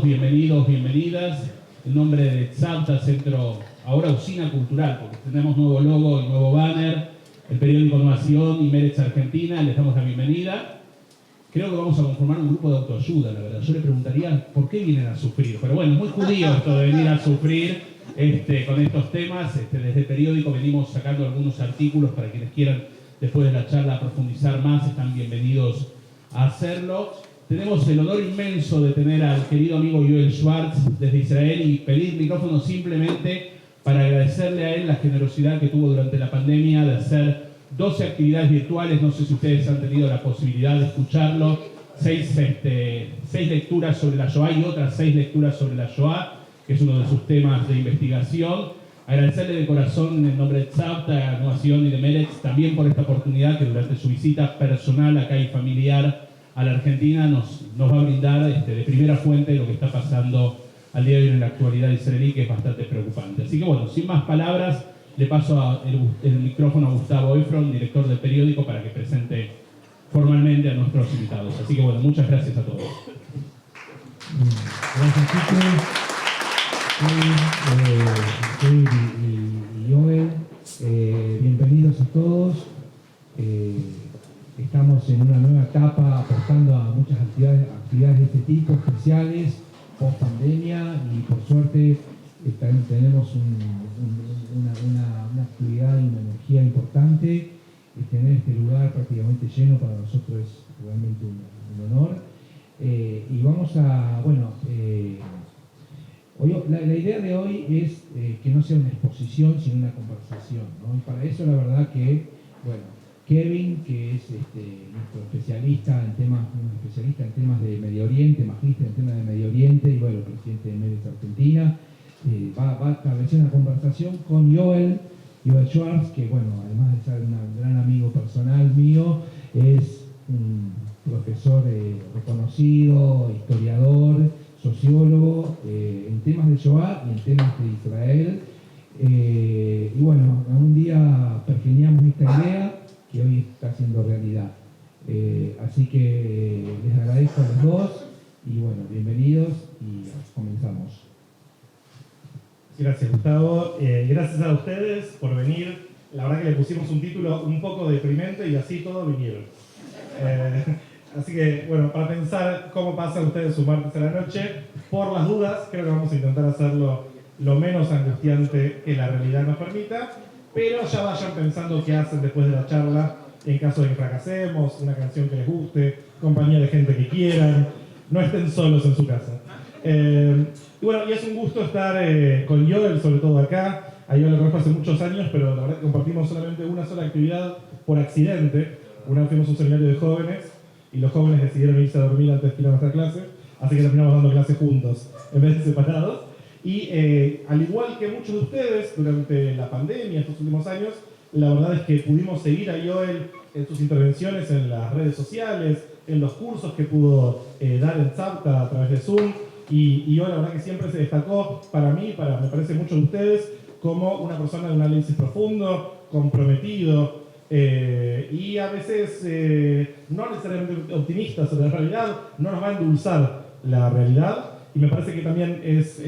bienvenidos, bienvenidas. En nombre de Tzavta, Centro, ahora Usina Cultural, porque tenemos nuevo logo y nuevo banner, el periódico Nación y Meretz Argentina, les damos la bienvenida. Creo que vamos a conformar un grupo de autoayuda, la verdad. Yo le preguntaría por qué vienen a sufrir, pero bueno, muy judío esto de venir a sufrir con estos temas. Desde el periódico venimos sacando algunos artículos para quienes quieran, después de la charla, profundizar más, están bienvenidos a hacerlo. Tenemos el honor inmenso de tener al querido amigo Yoel Schwartz desde Israel y pedir micrófono simplemente para agradecerle a él la generosidad que tuvo durante la pandemia de hacer 12 actividades virtuales. No sé si ustedes han tenido la posibilidad de escucharlo, 6 lecturas sobre la Shoah y otras 6 lecturas sobre la Shoah, que es uno de sus temas de investigación. Agradecerle de corazón en nombre de Tzavta, Nación y de Meretz también por esta oportunidad que durante su visita personal acá y familiar a la Argentina nos va a brindar de primera fuente lo que está pasando al día de hoy en la actualidad israelí, que es bastante preocupante. Así que bueno, sin más palabras, le paso el micrófono a Gustavo Efron, director del periódico, para que presente formalmente a nuestros invitados. Así que bueno, muchas gracias a todos. Gracias, Kike. Y Yoel, bienvenidos a todos. Estamos en una nueva etapa apostando a muchas actividades de este tipo, especiales, post pandemia, y por suerte también tenemos una actividad y una energía importante. Tener este lugar prácticamente lleno para nosotros es realmente un honor. Y vamos a, la idea de hoy es que no sea una exposición, sino una conversación, ¿no? Y para eso la verdad que, Kevin, que es nuestro especialista en temas de Medio Oriente, magíster en temas de Medio Oriente, y presidente de Meretz Argentina, va a establecer una conversación con Yoel Schwartz, que además de ser un gran amigo personal mío, es un profesor reconocido, historiador, sociólogo, en temas de Shoah y en temas de Israel. Un día pergeñamos esta idea que hoy está siendo realidad. Así que les agradezco a los dos y bienvenidos y comenzamos. Gracias, Gustavo. Gracias a ustedes por venir. La verdad que le pusimos un título un poco deprimente y así todos vinieron. Así que, para pensar cómo pasan ustedes su martes a la noche, por las dudas, creo que vamos a intentar hacerlo lo menos angustiante que la realidad nos permita, pero ya vayan pensando qué hacen después de la charla, en caso de que fracasemos, una canción que les guste, compañía de gente que quieran, no estén solos en su casa. Y es un gusto estar con Yoel, sobre todo acá. A Yoel lo conozco hace muchos años, pero la verdad que compartimos solamente una sola actividad por accidente. Una vez fuimos a un seminario de jóvenes y los jóvenes decidieron irse a dormir antes de ir a nuestra clase, así que terminamos dando clases juntos en vez de separados. Y al igual que muchos de ustedes, durante la pandemia, estos últimos años, la verdad es que pudimos seguir a Yoel en sus intervenciones en las redes sociales, en los cursos que pudo dar en Tzavta a través de Zoom. Y Yoel, la verdad que siempre se destacó para mí, me parece muchos de ustedes, como una persona de un análisis profundo, comprometido, y a veces no necesariamente optimista sobre la realidad, no nos va a endulzar la realidad. Y me parece que también es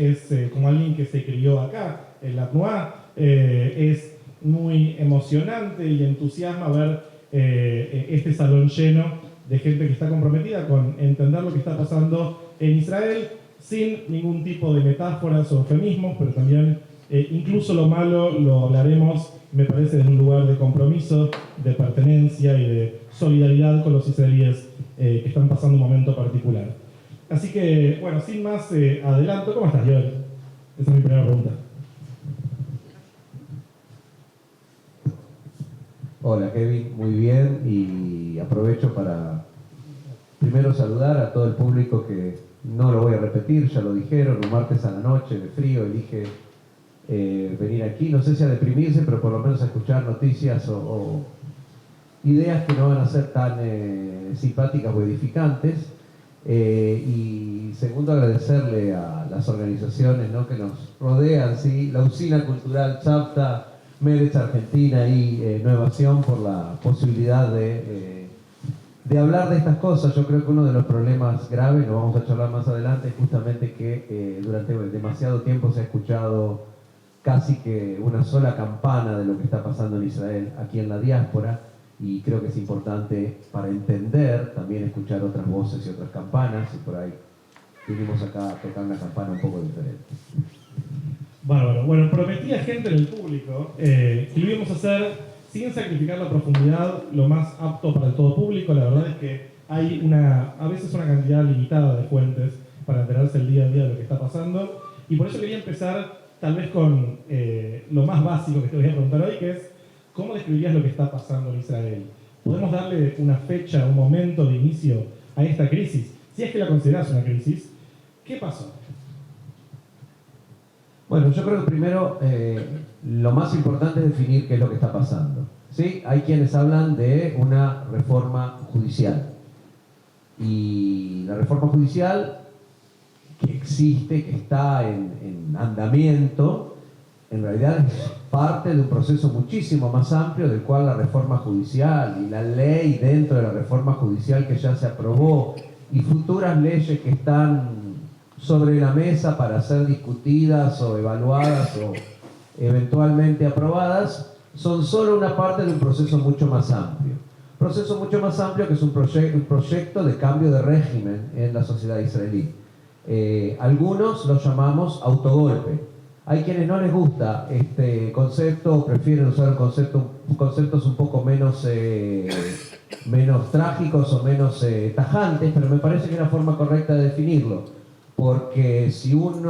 como alguien que se crió acá, en la Tnuá, es muy emocionante y entusiasma ver este salón lleno de gente que está comprometida con entender lo que está pasando en Israel, sin ningún tipo de metáforas o eufemismos, pero también incluso lo malo lo hablaremos, me parece, desde un lugar de compromiso, de pertenencia y de solidaridad con los israelíes que están pasando un momento particular. Así que, sin más adelanto, ¿cómo estás, Yoel? Esa es mi primera pregunta. Hola, Kevin, muy bien, y aprovecho para primero saludar a todo el público que no lo voy a repetir, ya lo dijeron, un martes a la noche de frío elige venir aquí, no sé si a deprimirse, pero por lo menos a escuchar noticias o ideas que no van a ser tan simpáticas o edificantes. Y segundo, agradecerle a las organizaciones, ¿no?, que nos rodean, ¿sí? La Usina Cultural, Tzavta, Meretz Argentina y Nueva Acción, por la posibilidad de de hablar de estas cosas. Yo creo que uno de los problemas graves, lo vamos a charlar más adelante, es justamente que durante demasiado tiempo se ha escuchado casi que una sola campana de lo que está pasando en Israel aquí en la diáspora, y creo que es importante para entender también escuchar otras voces y otras campanas, y por ahí vinimos acá a tocar una campana un poco diferente. Bárbaro. Bueno, prometí a gente del público que lo íbamos a hacer sin sacrificar la profundidad, lo más apto para el todo público. La verdad es que hay a veces una cantidad limitada de fuentes para enterarse el día a día de lo que está pasando, y por eso quería empezar tal vez con lo más básico que te voy a preguntar hoy, que es ¿cómo describirías lo que está pasando en Israel? ¿Podemos darle una fecha, un momento de inicio a esta crisis? Si es que la consideras una crisis, ¿qué pasó? Bueno, yo creo que primero lo más importante es definir qué es lo que está pasando. ¿Sí? Hay quienes hablan de una reforma judicial. Y la reforma judicial que existe, que está en andamiento, en realidad es parte de un proceso muchísimo más amplio, del cual la reforma judicial y la ley dentro de la reforma judicial que ya se aprobó y futuras leyes que están sobre la mesa para ser discutidas o evaluadas o eventualmente aprobadas, son solo una parte de un proceso mucho más amplio. Proceso mucho más amplio que es un proyecto de cambio de régimen en la sociedad israelí. Algunos lo llamamos autogolpe. Hay quienes no les gusta este concepto, prefieren usar conceptos un poco menos trágicos o menos tajantes, pero me parece que es la forma correcta de definirlo. Porque si un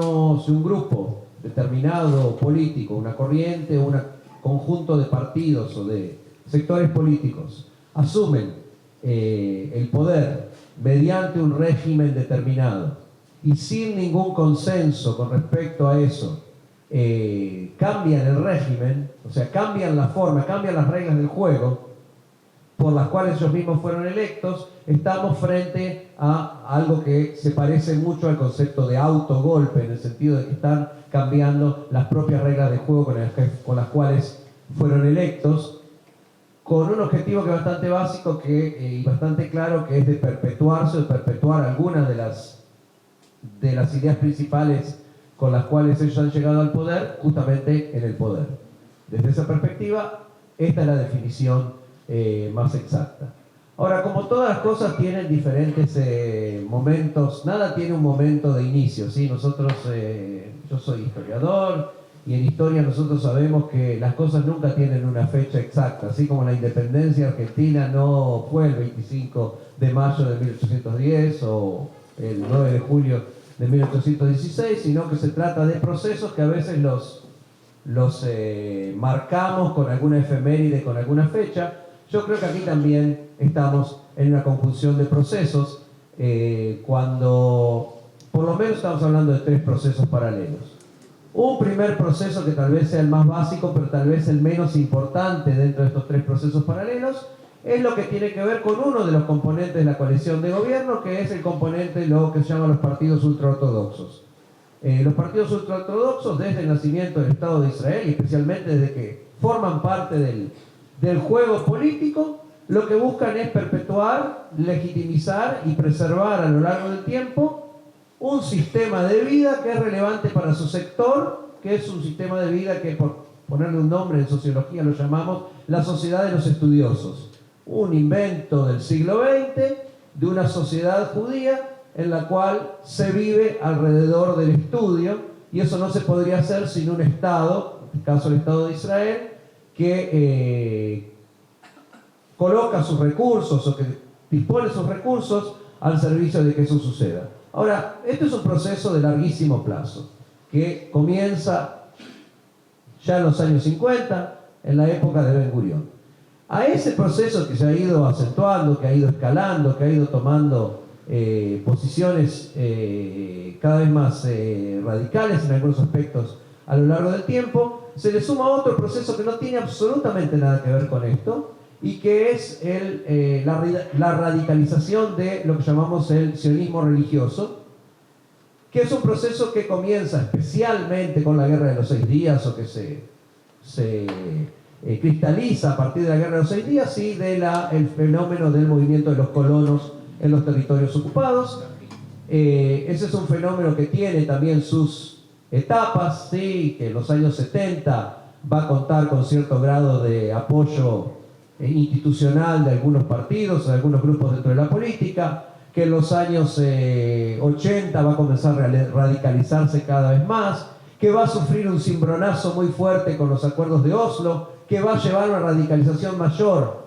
grupo determinado político, una corriente, un conjunto de partidos o de sectores políticos asumen el poder mediante un régimen determinado y sin ningún consenso con respecto a eso, cambian el régimen, o sea, cambian la forma, cambian las reglas del juego por las cuales ellos mismos fueron electos, estamos frente a algo que se parece mucho al concepto de autogolpe, en el sentido de que están cambiando las propias reglas de juego con las cuales fueron electos, con un objetivo que es bastante básico y bastante claro, que es de perpetuarse o de perpetuar algunas de las ideas principales con las cuales ellos han llegado al poder, justamente en el poder. Desde esa perspectiva, esta es la definición más exacta. Ahora, como todas las cosas tienen diferentes momentos, nada tiene un momento de inicio, ¿sí? Nosotros, yo soy historiador, y en historia nosotros sabemos que las cosas nunca tienen una fecha exacta, así como la independencia argentina no fue el 25 de mayo de 1810 o el 9 de julio de 1816, sino que se trata de procesos que a veces los marcamos con alguna efeméride, con alguna fecha. Yo creo que aquí también estamos en una conjunción de procesos, cuando por lo menos estamos hablando de 3 procesos paralelos. Un primer proceso que tal vez sea el más básico, pero tal vez el menos importante dentro de estos 3 procesos paralelos, es lo que tiene que ver con uno de los componentes de la coalición de gobierno, que es el componente de lo que se llama los partidos ultraortodoxos. Los partidos ultraortodoxos, desde el nacimiento del Estado de Israel, y especialmente desde que forman parte del juego político, lo que buscan es perpetuar, legitimizar y preservar a lo largo del tiempo un sistema de vida que es relevante para su sector, que es un sistema de vida que, por ponerle un nombre en sociología, lo llamamos la sociedad de los estudiosos. Un invento del siglo XX de una sociedad judía en la cual se vive alrededor del estudio, y eso no se podría hacer sin un Estado, en este caso el Estado de Israel, que coloca sus recursos o que dispone sus recursos al servicio de que eso suceda. Ahora, este es un proceso de larguísimo plazo, que comienza ya en los años 50, en la época de Ben Gurión. A ese proceso que se ha ido acentuando, que ha ido escalando, que ha ido tomando posiciones cada vez más radicales en algunos aspectos a lo largo del tiempo, se le suma otro proceso que no tiene absolutamente nada que ver con esto, y que es la radicalización de lo que llamamos el sionismo religioso, que es un proceso que comienza especialmente con la Guerra de los 6 días, o que se cristaliza a partir de la Guerra de los 6 Días y el fenómeno del movimiento de los colonos en los territorios ocupados. Ese es un fenómeno que tiene también sus etapas, ¿sí? Que en los años 70 va a contar con cierto grado de apoyo institucional de algunos partidos, de algunos grupos dentro de la política, que en los años 80 va a comenzar a radicalizarse cada vez más, que va a sufrir un cimbronazo muy fuerte con los acuerdos de Oslo, que va a llevar a una radicalización mayor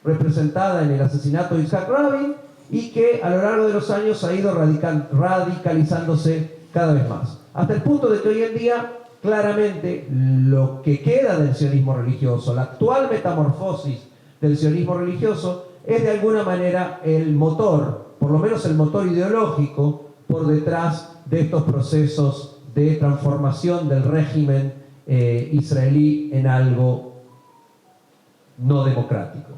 representada en el asesinato de Yitzhak Rabin y que a lo largo de los años ha ido radicalizándose cada vez más. Hasta el punto de que hoy en día, claramente, lo que queda del sionismo religioso, la actual metamorfosis del sionismo religioso, es de alguna manera el motor, por lo menos el motor ideológico, por detrás de estos procesos de transformación del régimen israelí en algo no democrático.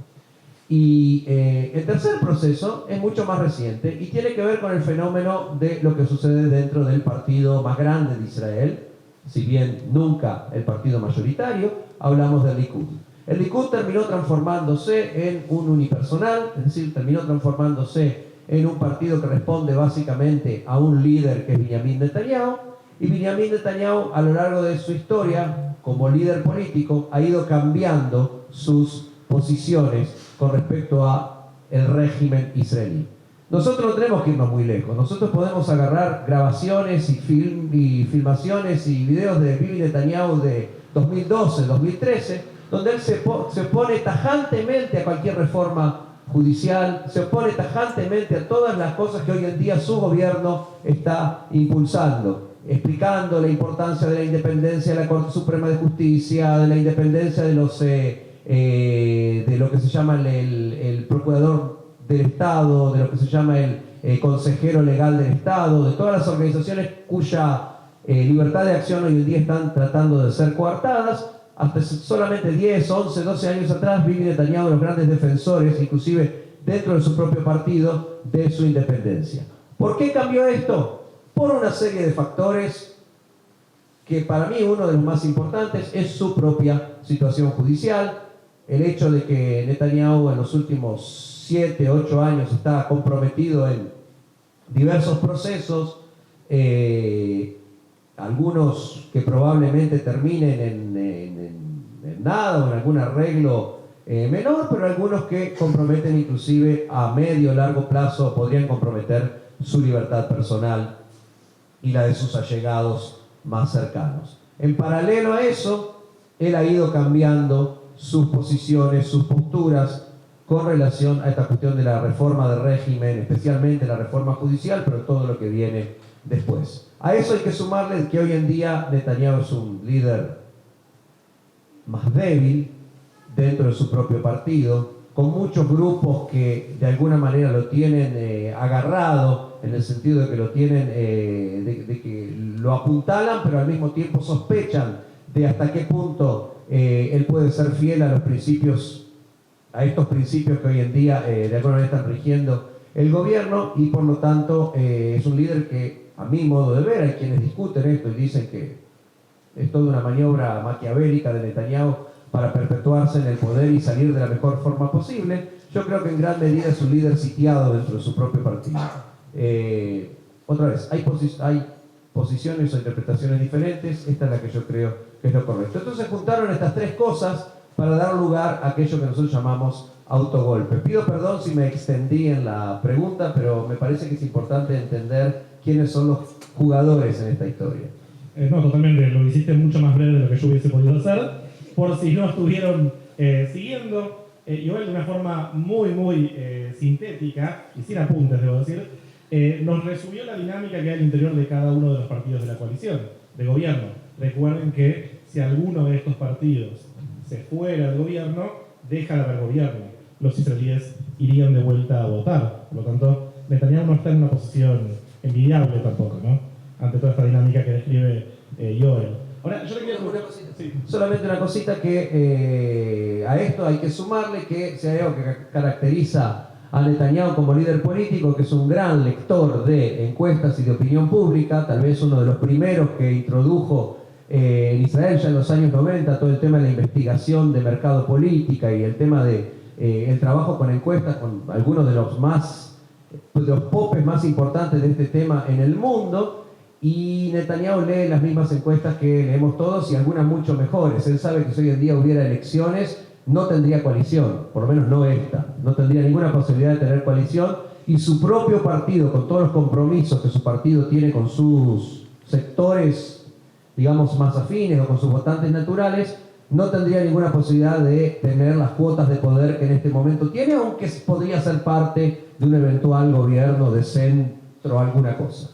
Y el tercer proceso es mucho más reciente y tiene que ver con el fenómeno de lo que sucede dentro del partido más grande de Israel, si bien nunca el partido mayoritario. Hablamos del Likud. El Likud terminó transformándose en un unipersonal, es decir, terminó transformándose en un partido que responde básicamente a un líder que es Benjamin Netanyahu, y Benjamin Netanyahu a lo largo de su historia como líder político ha ido cambiando sus posiciones con respecto a el régimen israelí. Nosotros no tenemos que irnos muy lejos. Nosotros podemos agarrar grabaciones y filmaciones y videos de Bibi Netanyahu de 2012, 2013, donde él se opone tajantemente a cualquier reforma judicial, se opone tajantemente a todas las cosas que hoy en día su gobierno está impulsando, explicando la importancia de la independencia de la Corte Suprema de Justicia, de la independencia de lo que se llama el procurador del Estado, de lo que se llama el consejero legal del Estado, de todas las organizaciones cuya libertad de acción hoy en día están tratando de ser coartadas. Hasta solamente 10, 11, 12 años atrás, Bibi Netanyahu, los grandes defensores, inclusive dentro de su propio partido, de su independencia. ¿Por qué cambió esto? Por una serie de factores que para mí uno de los más importantes es su propia situación judicial, el hecho de que Netanyahu en los últimos 7, 8 años está comprometido en diversos procesos, algunos que probablemente terminen en nada o en algún arreglo menor, pero algunos que comprometen inclusive a medio o largo plazo, podrían comprometer su libertad personal y la de sus allegados más cercanos. En paralelo a eso, él ha ido cambiando sus posiciones, sus posturas con relación a esta cuestión de la reforma del régimen, especialmente la reforma judicial, pero todo lo que viene después. A eso hay que sumarle que hoy en día Netanyahu es un líder más débil dentro de su propio partido, con muchos grupos que de alguna manera lo tienen agarrado, en el sentido de que lo tienen, de que lo apuntalan, pero al mismo tiempo sospechan de hasta qué punto él puede ser fiel a los principios, a estos principios que hoy en día de alguna manera están rigiendo el gobierno, y por lo tanto es un líder que, a mi modo de ver, hay quienes discuten esto y dicen que es toda una maniobra maquiavélica de Netanyahu para perpetuarse en el poder y salir de la mejor forma posible. Yo creo que en gran medida es un líder sitiado dentro de su propio partido. Otra vez, hay posiciones o interpretaciones diferentes, esta es la que yo creo que es lo correcto. Entonces juntaron estas tres cosas para dar lugar a aquello que nosotros llamamos autogolpe. Pido perdón si me extendí en la pregunta, pero me parece que es importante entender quiénes son los jugadores en esta historia. No, totalmente, lo hiciste mucho más breve de lo que yo hubiese podido hacer, por si no estuvieron siguiendo, igual de una forma muy sintética, y sin apuntes, debo decir, nos resumió la dinámica que hay al interior de cada uno de los partidos de la coalición, de gobierno. Recuerden que si alguno de estos partidos se fuera del gobierno, deja de haber gobierno. Los israelíes irían de vuelta a votar. Por lo tanto, Netanyahu no está en una posición envidiable tampoco, ¿no? Ante toda esta dinámica que describe Joel. Ahora, yo le quiero una cosita. Sí. Solamente una cosita que a esto hay que sumarle que si hay algo que caracteriza a Netanyahu como líder político, que es un gran lector de encuestas y de opinión pública, tal vez uno de los primeros que introdujo En Israel ya en los años 90 todo el tema de la investigación de mercado política y el tema de el trabajo con encuestas con algunos de los popes más importantes de este tema en el mundo, y Netanyahu lee las mismas encuestas que leemos todos y algunas mucho mejores. Él sabe que si hoy en día hubiera elecciones no tendría coalición, por lo menos no esta, no tendría ninguna posibilidad de tener coalición, y su propio partido, con todos los compromisos que su partido tiene con sus sectores, digamos, más afines o con sus votantes naturales, no tendría ninguna posibilidad de tener las cuotas de poder que en este momento tiene, aunque podría ser parte de un eventual gobierno de centro, alguna cosa.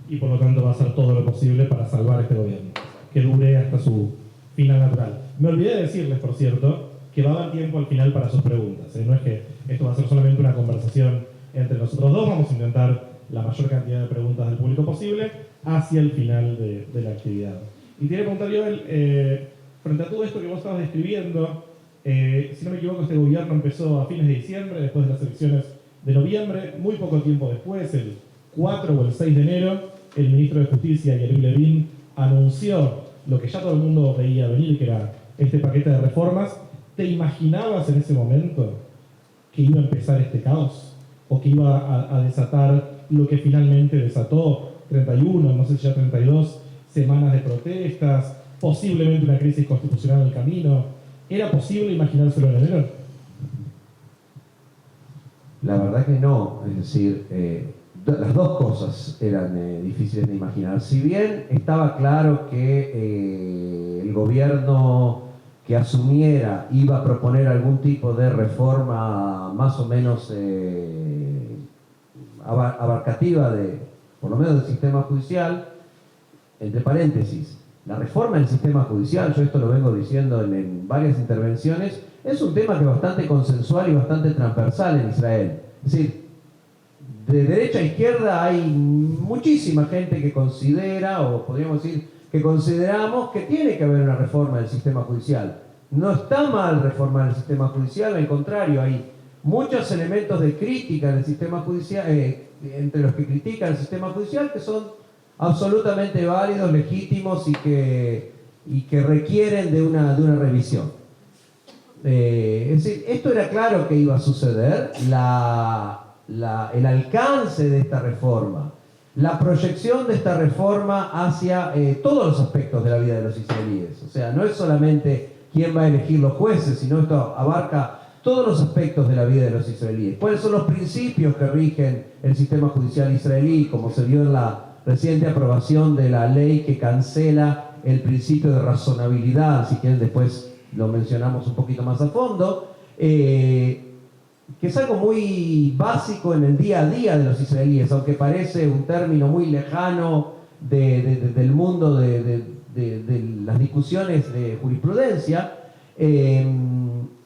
Y por lo tanto va a hacer todo lo posible para salvar este gobierno, que dure hasta su final natural. Me olvidé de decirles, por cierto, que va a dar tiempo al final para sus preguntas. No es que esto va a ser solamente una conversación entre nosotros dos, vamos a intentar la mayor cantidad de preguntas del público posible hacia el final de la actividad. Y te quería preguntar, Joel, frente a todo esto que vos estabas describiendo, si no me equivoco, este gobierno empezó a fines de diciembre, después de las elecciones de noviembre. Muy poco tiempo después, el 4 o el 6 de enero, el ministro de Justicia, Yariv Levin, anunció lo que ya todo el mundo veía venir, que era este paquete de reformas. ¿Te imaginabas en ese momento que iba a empezar este caos? ¿O que iba a desatar lo que finalmente desató 31, no sé si ya 32 semanas de protestas, posiblemente una crisis constitucional en el camino? ¿Era posible imaginárselo en enero? La verdad que no, es decir, las dos cosas eran difíciles de imaginar. Si bien estaba claro que el gobierno que asumiera iba a proponer algún tipo de reforma más o menos abarcativa por lo menos del sistema judicial, entre paréntesis, la reforma del sistema judicial, yo esto lo vengo diciendo en varias intervenciones, es un tema que es bastante consensual y bastante transversal en Israel. Es decir, de derecha a izquierda hay muchísima gente que considera, o podríamos decir, que consideramos que tiene que haber una reforma del sistema judicial. No está mal reformar el sistema judicial, al contrario, hay muchos elementos de crítica del sistema judicial, entre los que critican el sistema judicial, que son absolutamente válidos, legítimos y que requieren de una revisión. Es decir, esto era claro que iba a suceder, el alcance de esta reforma, la proyección de esta reforma hacia todos los aspectos de la vida de los israelíes. O sea, no es solamente quién va a elegir los jueces, sino esto abarca todos los aspectos de la vida de los israelíes. ¿Cuáles son los principios que rigen el sistema judicial israelí, como se vio en la reciente aprobación de la ley que cancela el principio de razonabilidad? Si quieren después lo mencionamos un poquito más a fondo, que es algo muy básico en el día a día de los israelíes, aunque parece un término muy lejano del mundo de las discusiones de jurisprudencia.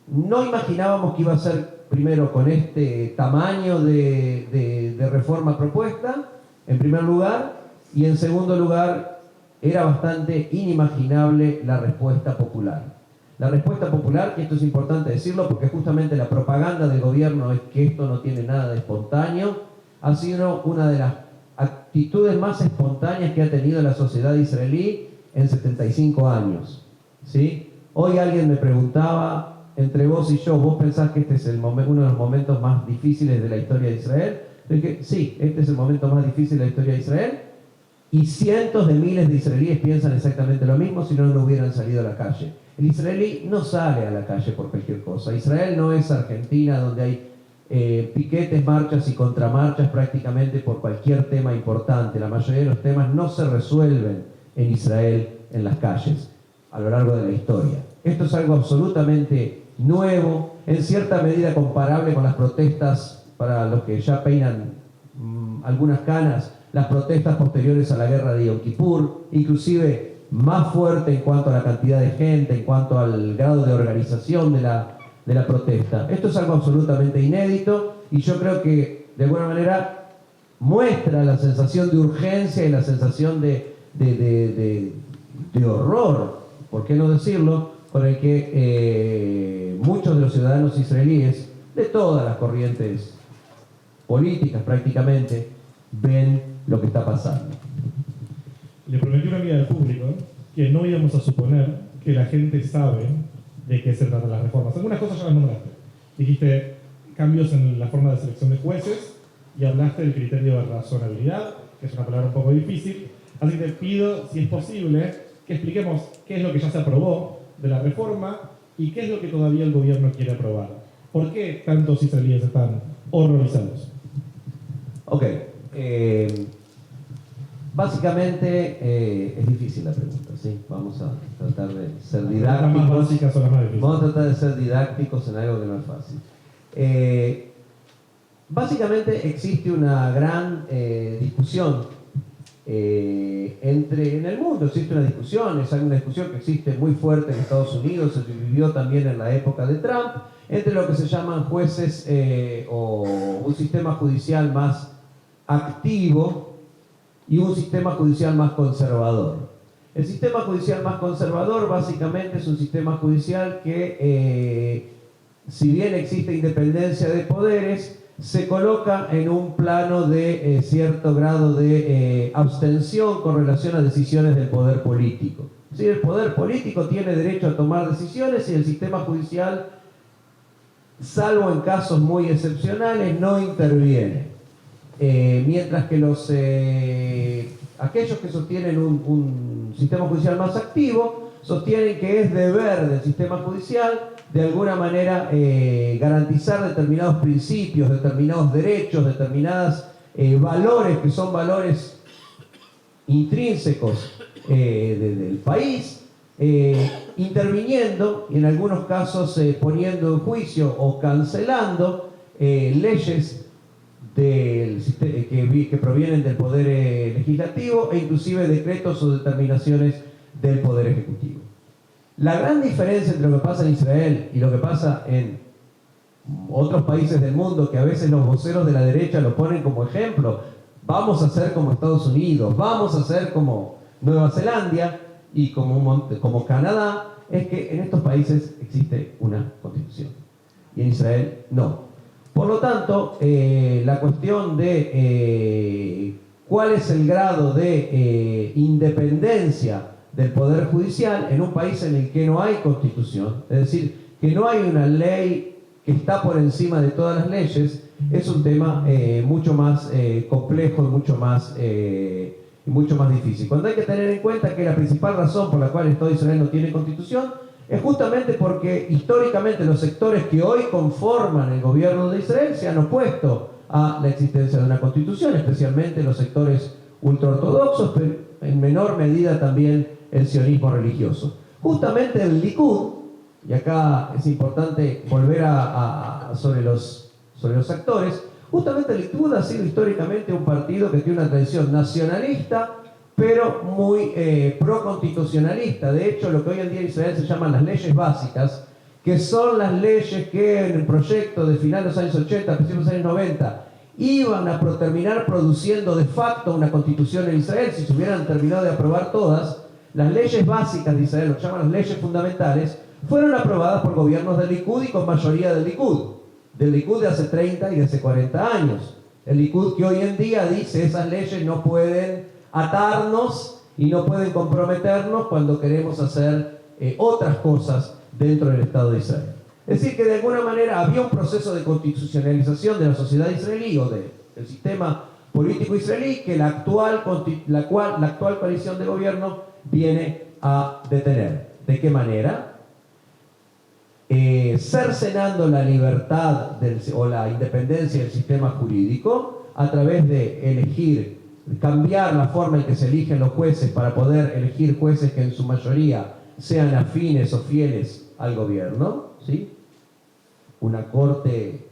No imaginábamos que iba a ser primero con este tamaño de reforma propuesta, en primer lugar, y en segundo lugar, era bastante inimaginable la respuesta popular. La respuesta popular, que esto es importante decirlo porque justamente la propaganda del gobierno es que esto no tiene nada de espontáneo, ha sido una de las actitudes más espontáneas que ha tenido la sociedad israelí en 75 años. ¿Sí? Hoy alguien me preguntaba, entre vos y yo, ¿vos pensás que este es uno de los momentos más difíciles de la historia de Israel? Yo dije, sí, este es el momento más difícil de la historia de Israel, y cientos de miles de israelíes piensan exactamente lo mismo, si no, no hubieran salido a la calle. El israelí no sale a la calle por cualquier cosa. Israel no es Argentina, donde hay piquetes, marchas y contramarchas prácticamente por cualquier tema importante. La mayoría de los temas no se resuelven en Israel en las calles a lo largo de la historia. Esto es algo absolutamente nuevo, en cierta medida comparable con las protestas, para los que ya peinan algunas canas, las protestas posteriores a la guerra de Yom Kippur, inclusive más fuerte en cuanto a la cantidad de gente, en cuanto al grado de organización de la protesta. Esto es algo absolutamente inédito y yo creo que de alguna manera muestra la sensación de urgencia y la sensación de horror, ¿por qué no decirlo?, con el que muchos de los ciudadanos israelíes, de todas las corrientes políticas prácticamente, ven lo que está pasando. Le prometí una amiga del público que no íbamos a suponer que la gente sabe de qué se tratan las reformas. Algunas cosas ya las nombraste. Dijiste cambios en la forma de selección de jueces y hablaste del criterio de razonabilidad, que es una palabra un poco difícil. Así que te pido, si es posible, que expliquemos qué es lo que ya se aprobó de la reforma y qué es lo que todavía el gobierno quiere aprobar. ¿Por qué tantos israelíes están horrorizados? Ok. Básicamente es difícil la pregunta, ¿sí? Vamos a tratar de ser didácticos. Las más básicas son las más difíciles. Vamos a tratar de ser didácticos en algo que no es fácil. Básicamente existe una gran discusión en el mundo, existe una discusión, es una discusión que existe muy fuerte en Estados Unidos, se vivió también en la época de Trump, entre lo que se llaman jueces o un sistema judicial más activo y un sistema judicial más conservador. El sistema judicial más conservador básicamente es un sistema judicial que, si bien existe independencia de poderes, se coloca en un plano de cierto grado de abstención con relación a decisiones del poder político. ¿Sí? El poder político tiene derecho a tomar decisiones y el sistema judicial, salvo en casos muy excepcionales, no interviene. Mientras que aquellos que sostienen un sistema judicial más activo sostienen que es deber del sistema judicial de alguna manera garantizar determinados principios, determinados derechos, determinados valores que son valores intrínsecos del país, interviniendo y en algunos casos poniendo en juicio o cancelando leyes que provienen del poder legislativo e inclusive decretos o determinaciones del poder ejecutivo. La gran diferencia entre lo que pasa en Israel y lo que pasa en otros países del mundo, que a veces los voceros de la derecha lo ponen como ejemplo, vamos a ser como Estados Unidos, vamos a ser como Nueva Zelanda y como Canadá, es que en estos países existe una constitución y en Israel no. Por lo tanto, la cuestión de cuál es el grado de independencia del Poder Judicial en un país en el que no hay constitución, es decir, que no hay una ley que está por encima de todas las leyes, es un tema mucho más complejo y mucho más difícil. Cuando hay que tener en cuenta que la principal razón por la cual el Estado de Israel no tiene constitución es justamente porque históricamente los sectores que hoy conforman el gobierno de Israel se han opuesto a la existencia de una constitución, especialmente los sectores ultraortodoxos, pero en menor medida también el sionismo religioso. Justamente el Likud, y acá es importante volver sobre los actores, justamente el Likud ha sido históricamente un partido que tiene una tradición nacionalista, pero muy pro-constitucionalista. De hecho, lo que hoy en día en Israel se llaman las leyes básicas, que son las leyes que en el proyecto de finales de los años 80, principios de los años 90, iban a terminar produciendo de facto una constitución en Israel, si se hubieran terminado de aprobar todas. Las leyes básicas de Israel, lo que llaman las leyes fundamentales, fueron aprobadas por gobiernos del Likud y con mayoría del Likud de hace 30 y de hace 40 años. El Likud que hoy en día dice esas leyes no pueden atarnos y no pueden comprometernos cuando queremos hacer otras cosas dentro del Estado de Israel. Es decir, que de alguna manera había un proceso de constitucionalización de la sociedad israelí o del sistema político israelí que la actual coalición de gobierno viene a detener. ¿De qué manera? Cercenando la libertad o la independencia del sistema jurídico a través de cambiar la forma en que se eligen los jueces para poder elegir jueces que en su mayoría sean afines o fieles al gobierno, ¿sí? Una corte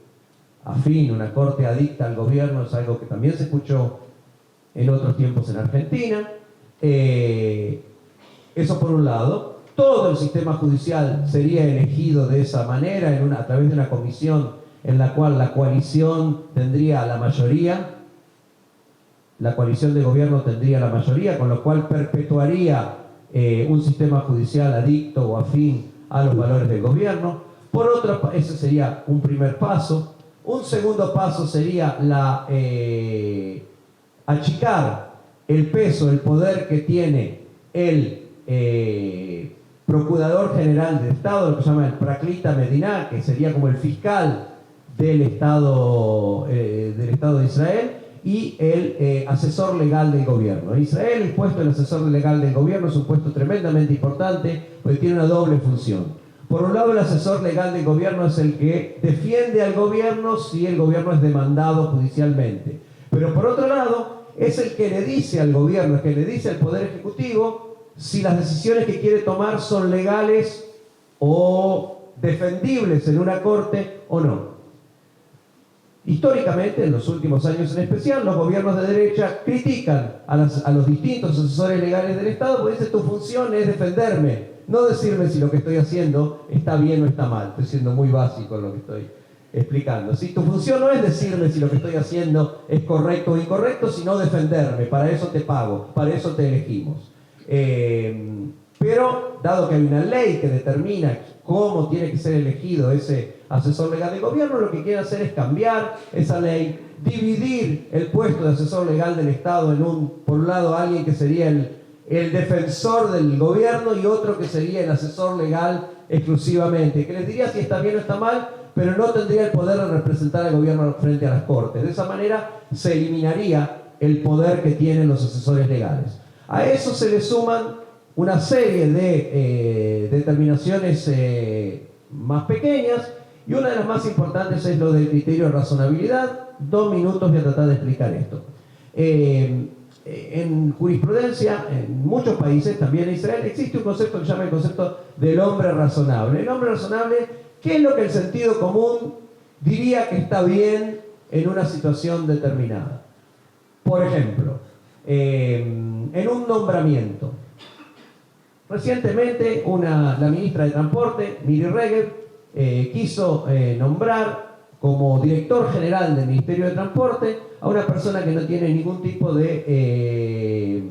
afín, una corte adicta al gobierno es algo que también se escuchó en otros tiempos en Argentina. Eso por un lado. Todo el sistema judicial sería elegido de esa manera, a través de una comisión en la cual la coalición tendría la mayoría, la coalición de gobierno tendría la mayoría, con lo cual perpetuaría un sistema judicial adicto o afín a los valores del gobierno. Por otro, ese sería un primer paso. Un segundo paso sería achicar el peso, el poder que tiene el Procurador General del Estado, lo que se llama el Praklita Medina, que sería como el fiscal del Estado de Israel, y el asesor legal del gobierno. En Israel, el puesto del asesor legal del gobierno es un puesto tremendamente importante porque tiene una doble función. Por un lado, el asesor legal del gobierno es el que defiende al gobierno si el gobierno es demandado judicialmente. Pero por otro lado, es el que le dice al gobierno, el que le dice al Poder Ejecutivo si las decisiones que quiere tomar son legales o defendibles en una corte o no. Históricamente, en los últimos años en especial, los gobiernos de derecha critican a los distintos asesores legales del Estado porque dicen: tu función es defenderme, no decirme si lo que estoy haciendo está bien o está mal. Estoy siendo muy básico en lo que estoy explicando. Si tu función no es decirme si lo que estoy haciendo es correcto o incorrecto, sino defenderme. Para eso te pago, para eso te elegimos. Pero, dado que hay una ley que determina cómo tiene que ser elegido ese asesor legal del gobierno, lo que quiere hacer es cambiar esa ley, dividir el puesto de asesor legal del Estado en por un lado, alguien que sería el defensor del gobierno y otro que sería el asesor legal exclusivamente, que les diría si está bien o está mal, pero no tendría el poder de representar al gobierno frente a las Cortes. De esa manera se eliminaría el poder que tienen los asesores legales. A eso se le suman una serie de determinaciones más pequeñas, y una de las más importantes es lo del criterio de razonabilidad. 2 minutos voy a tratar de explicar esto. En jurisprudencia, en muchos países, también en Israel, existe un concepto que se llama el concepto del hombre razonable. El hombre razonable, ¿qué es lo que el sentido común diría que está bien en una situación determinada? Por ejemplo, en un nombramiento. Recientemente, la ministra de Transporte, Miri Regev, quiso nombrar como director general del Ministerio de Transporte a una persona que no tiene ningún tipo de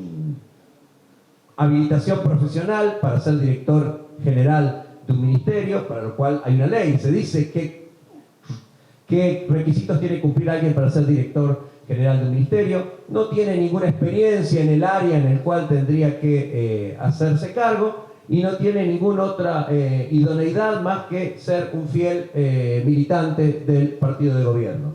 habilitación profesional para ser director general de un ministerio, para lo cual hay una ley. Se dice qué requisitos tiene que cumplir alguien para ser director general de un ministerio. No tiene ninguna experiencia en el área en el cual tendría que hacerse cargo, y no tiene ninguna otra idoneidad más que ser un fiel militante del partido de gobierno.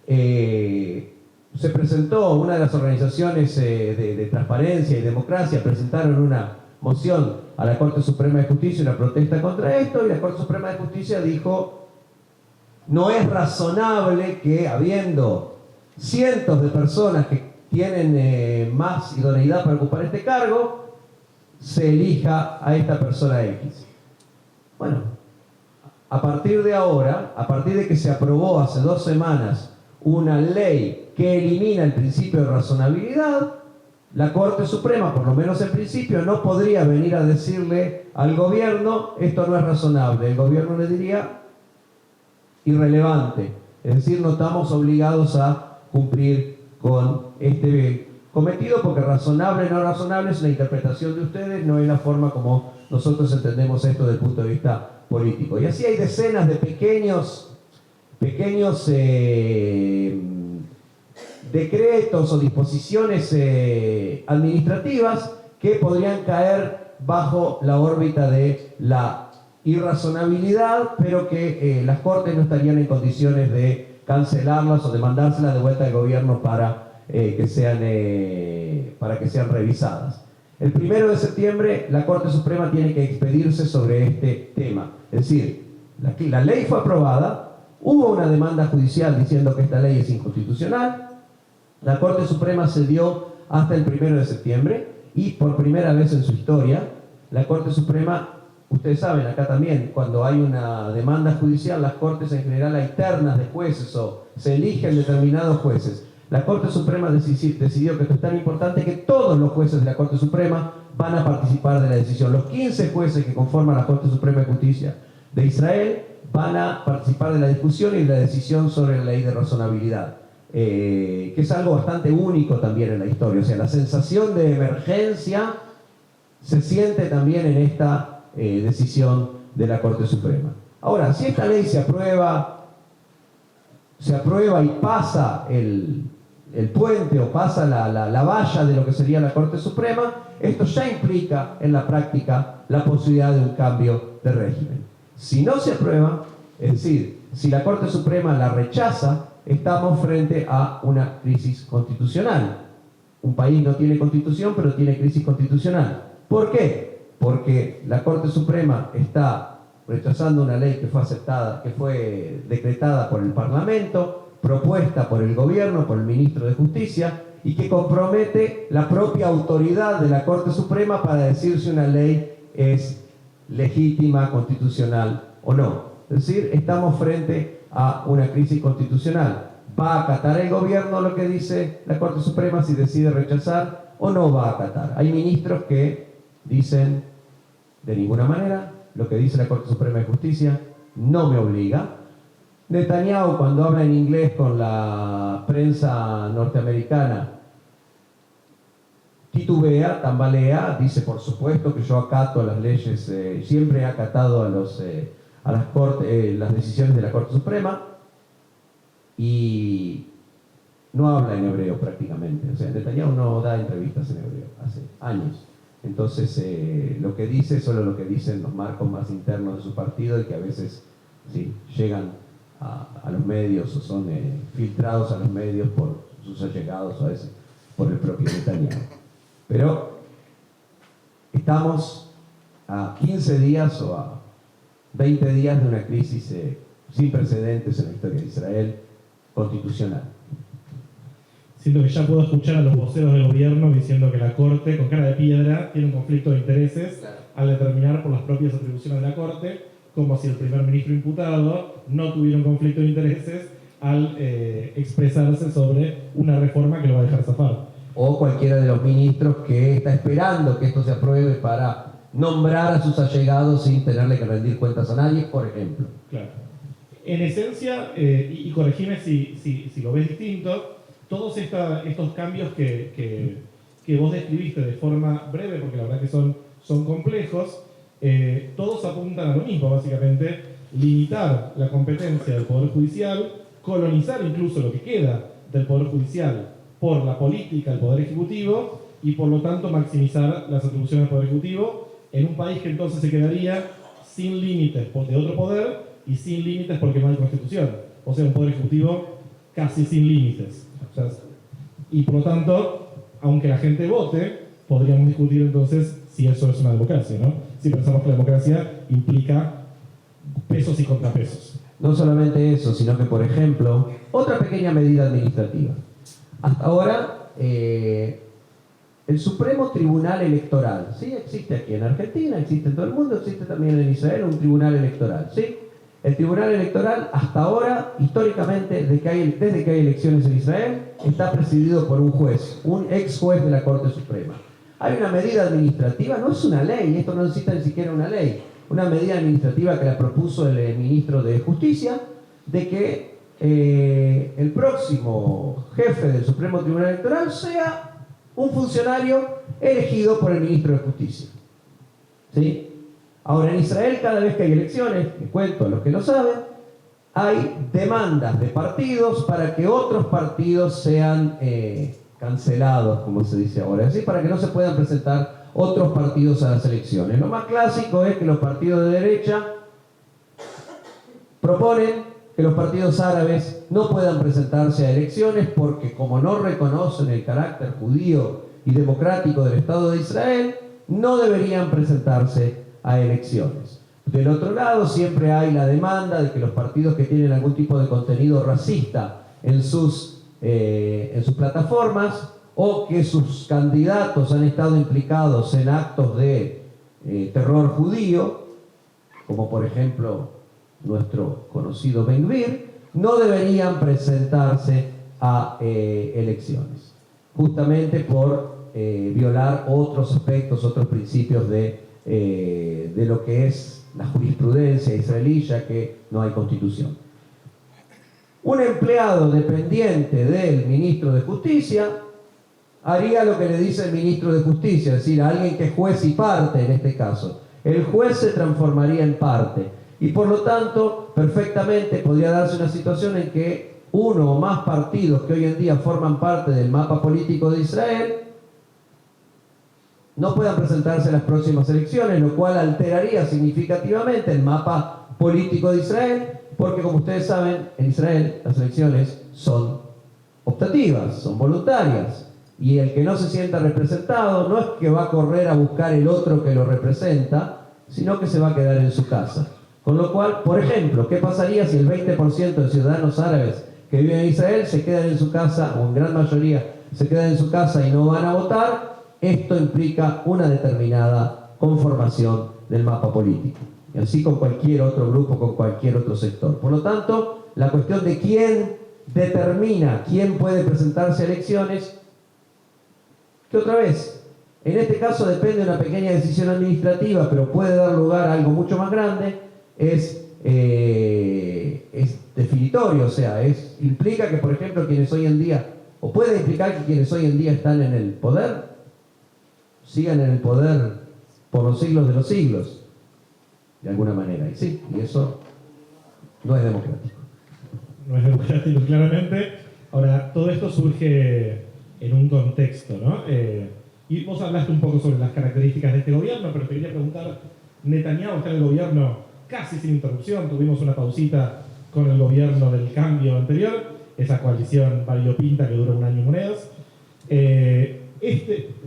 Se presentó, una de las organizaciones de transparencia y democracia presentaron una moción a la Corte Suprema de Justicia, una protesta contra esto, y la Corte Suprema de Justicia dijo: no es razonable que, habiendo cientos de personas que tienen más idoneidad para ocupar este cargo, se elija a esta persona X. Bueno, a partir de ahora, a partir de que se aprobó hace 2 semanas una ley que elimina el principio de razonabilidad, la Corte Suprema, por lo menos en principio, no podría venir a decirle al gobierno: esto no es razonable. El gobierno le diría: irrelevante. Es decir, no estamos obligados a cumplir con este cometido, porque razonable o no razonable es una interpretación de ustedes, no es la forma como nosotros entendemos esto desde el punto de vista político. Y así hay decenas de pequeños decretos o disposiciones administrativas que podrían caer bajo la órbita de la irrazonabilidad, pero que las Cortes no estarían en condiciones de cancelarlas o de mandárselas de vuelta al gobierno para que sean revisadas. El 1 de septiembre la Corte Suprema tiene que expedirse sobre este tema. Es decir, la ley fue aprobada, hubo una demanda judicial diciendo que esta ley es inconstitucional, la Corte Suprema cedió hasta el 1 de septiembre, y por primera vez en su historia, la Corte Suprema, ustedes saben, acá también, cuando hay una demanda judicial, las Cortes en general hay ternas de jueces o se eligen determinados jueces. La Corte Suprema decidió que esto es tan importante que todos los jueces de la Corte Suprema van a participar de la decisión. Los 15 jueces que conforman la Corte Suprema de Justicia de Israel van a participar de la discusión y de la decisión sobre la ley de razonabilidad, que es algo bastante único también en la historia. O sea, la sensación de emergencia se siente también en esta decisión de la Corte Suprema. Ahora, si esta ley se aprueba y pasa el puente o pasa la valla de lo que sería la Corte Suprema, esto ya implica en la práctica la posibilidad de un cambio de régimen. Si no se aprueba, es decir, si la Corte Suprema la rechaza, estamos frente a una crisis constitucional. Un país no tiene constitución, pero tiene crisis constitucional. ¿Por qué? Porque la Corte Suprema está rechazando una ley que fue aceptada, que fue decretada por el Parlamento, propuesta por el gobierno, por el ministro de Justicia, y que compromete la propia autoridad de la Corte Suprema para decir si una ley es legítima, constitucional o no. Es decir, estamos frente a una crisis constitucional. ¿Va a acatar el gobierno lo que dice la Corte Suprema si decide rechazar o no va a acatar? Hay ministros que dicen, de ninguna manera, lo que dice la Corte Suprema de Justicia no me obliga. Netanyahu, cuando habla en inglés con la prensa norteamericana, titubea, tambalea, dice por supuesto que yo acato las leyes, siempre he acatado a las decisiones de la Corte Suprema, y no habla en hebreo prácticamente. O sea, Netanyahu no da entrevistas en hebreo hace años. Entonces, lo que dice es solo lo que dicen los marcos más internos de su partido, y que a veces sí, llegan a los medios o son filtrados a los medios por sus allegados o a veces por el propio Netanyahu. Pero estamos a 15 días o a 20 días de una crisis sin precedentes en la historia de Israel, constitucional. Siento que ya puedo escuchar a los voceros del gobierno diciendo que la Corte, con cara de piedra, tiene un conflicto de intereses al determinar por las propias atribuciones de la Corte, como si el primer ministro imputado no tuviera un conflicto de intereses al expresarse sobre una reforma que lo va a dejar zafar. O cualquiera de los ministros que está esperando que esto se apruebe para nombrar a sus allegados sin tenerle que rendir cuentas a nadie, por ejemplo. Claro. En esencia, y corregime si lo ves distinto, todos estos cambios que vos describiste de forma breve, porque la verdad que son complejos, todos apuntan a lo mismo, básicamente, limitar la competencia del Poder Judicial, colonizar incluso lo que queda del Poder Judicial por la política del Poder Ejecutivo, y por lo tanto maximizar las atribuciones del Poder Ejecutivo en un país que entonces se quedaría sin límites de otro poder y sin límites porque no hay Constitución. O sea, un Poder Ejecutivo casi sin límites. O sea, y por lo tanto, aunque la gente vote, podríamos discutir entonces si eso es una democracia, ¿no? Si pensamos que la democracia implica pesos y contrapesos. No solamente eso, sino que, por ejemplo, otra pequeña medida administrativa. Hasta ahora, el Supremo Tribunal Electoral, ¿sí? Existe aquí en Argentina, existe en todo el mundo, existe también en Israel un tribunal electoral, ¿sí? El Tribunal Electoral, hasta ahora, históricamente, desde que hay elecciones en Israel, está presidido por un juez, un ex juez de la Corte Suprema. Hay una medida administrativa, no es una ley, esto no necesita ni siquiera una ley, una medida administrativa que la propuso el ministro de Justicia, de que el próximo jefe del Supremo Tribunal Electoral sea un funcionario elegido por el ministro de Justicia. ¿Sí? Ahora, en Israel, cada vez que hay elecciones, les cuento a los que no saben, hay demandas de partidos para que otros partidos sean cancelados, como se dice ahora, ¿sí? Para que no se puedan presentar otros partidos a las elecciones. Lo más clásico es que los partidos de derecha proponen que los partidos árabes no puedan presentarse a elecciones porque, como no reconocen el carácter judío y democrático del Estado de Israel, no deberían presentarse a elecciones. Del otro lado, siempre hay la demanda de que los partidos que tienen algún tipo de contenido racista en sus plataformas, o que sus candidatos han estado implicados en actos de terror judío, como por ejemplo nuestro conocido Ben Gvir, no deberían presentarse a elecciones, justamente por violar otros aspectos, otros principios de lo que es la jurisprudencia israelí, ya que no hay constitución. Un empleado dependiente del ministro de Justicia haría lo que le dice el ministro de Justicia, es decir, alguien que es juez y parte en este caso. El juez se transformaría en parte y por lo tanto perfectamente podría darse una situación en que uno o más partidos que hoy en día forman parte del mapa político de Israel no puedan presentarse a las próximas elecciones, lo cual alteraría significativamente el mapa político de Israel, porque como ustedes saben, en Israel las elecciones son optativas, son voluntarias, y el que no se sienta representado no es que va a correr a buscar el otro que lo representa, sino que se va a quedar en su casa. Con lo cual, por ejemplo, ¿qué pasaría si el 20% de ciudadanos árabes que viven en Israel se quedan en su casa, o en gran mayoría se quedan en su casa y no van a votar? Esto implica una determinada conformación del mapa político. Y así con cualquier otro grupo, con cualquier otro sector. Por lo tanto, la cuestión de quién determina quién puede presentarse a elecciones, que otra vez, en este caso depende de una pequeña decisión administrativa, pero puede dar lugar a algo mucho más grande, es definitorio, o sea, implica que, por ejemplo, quienes hoy en día, o puede implicar que quienes hoy en día están en el poder, sigan en el poder por los siglos de los siglos, de alguna manera. Y sí, y eso no es democrático. No es democrático, claramente. Ahora, todo esto surge en un contexto, ¿no? Y vos hablaste un poco sobre las características de este gobierno, pero te quería preguntar, Netanyahu está en el gobierno casi sin interrupción, tuvimos una pausita con el gobierno del cambio anterior, esa coalición variopinta que duró un año y monedas.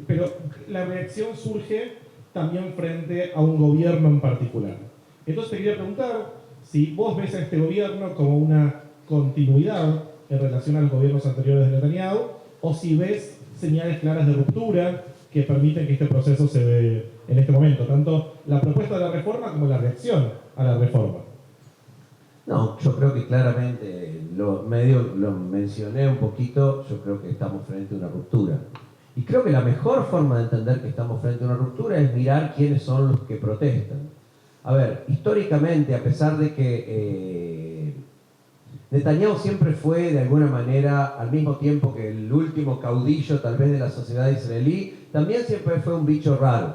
Pero la reacción surge también frente a un gobierno en particular. Entonces te quería preguntar si vos ves a este gobierno como una continuidad en relación a los gobiernos anteriores de Netanyahu, o si ves señales claras de ruptura que permiten que este proceso se dé en este momento, tanto la propuesta de la reforma como la reacción a la reforma. No, yo creo que claramente, lo mencioné un poquito, yo creo que estamos frente a una ruptura. Y creo que la mejor forma de entender que estamos frente a una ruptura es mirar quiénes son los que protestan. A ver, históricamente, a pesar de que Netanyahu siempre fue, de alguna manera, al mismo tiempo que el último caudillo tal vez de la sociedad israelí, también siempre fue un bicho raro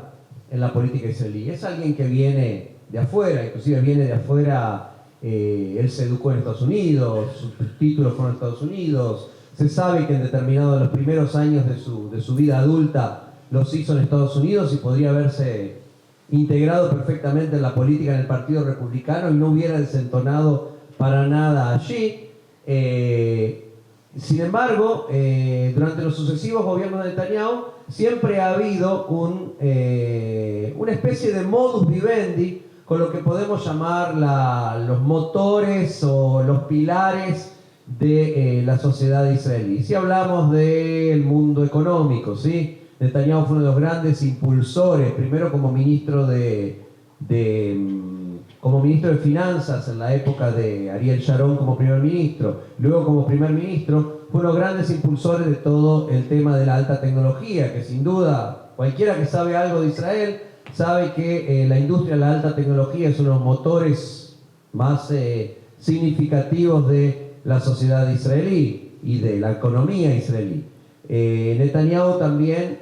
en la política israelí. Es alguien que viene de afuera, inclusive viene de afuera, él se educó en Estados Unidos, sus títulos fueron en Estados Unidos, se sabe que en determinados de los primeros años de su vida adulta los hizo en Estados Unidos y podría haberse integrado perfectamente en la política en el Partido Republicano y no hubiera desentonado para nada allí. Sin embargo, durante los sucesivos gobiernos de Netanyahu siempre ha habido una especie de modus vivendi con lo que podemos llamar los motores o los pilares de la sociedad israelí. Si hablamos del mundo económico, ¿sí? Netanyahu fue uno de los grandes impulsores, primero como ministro de Finanzas en la época de Ariel Sharon como primer ministro, luego como primer ministro, fue uno de los grandes impulsores de todo el tema de la alta tecnología, que sin duda cualquiera que sabe algo de Israel sabe que la industria de la alta tecnología es uno de los motores más significativos de la sociedad israelí y de la economía israelí. Netanyahu también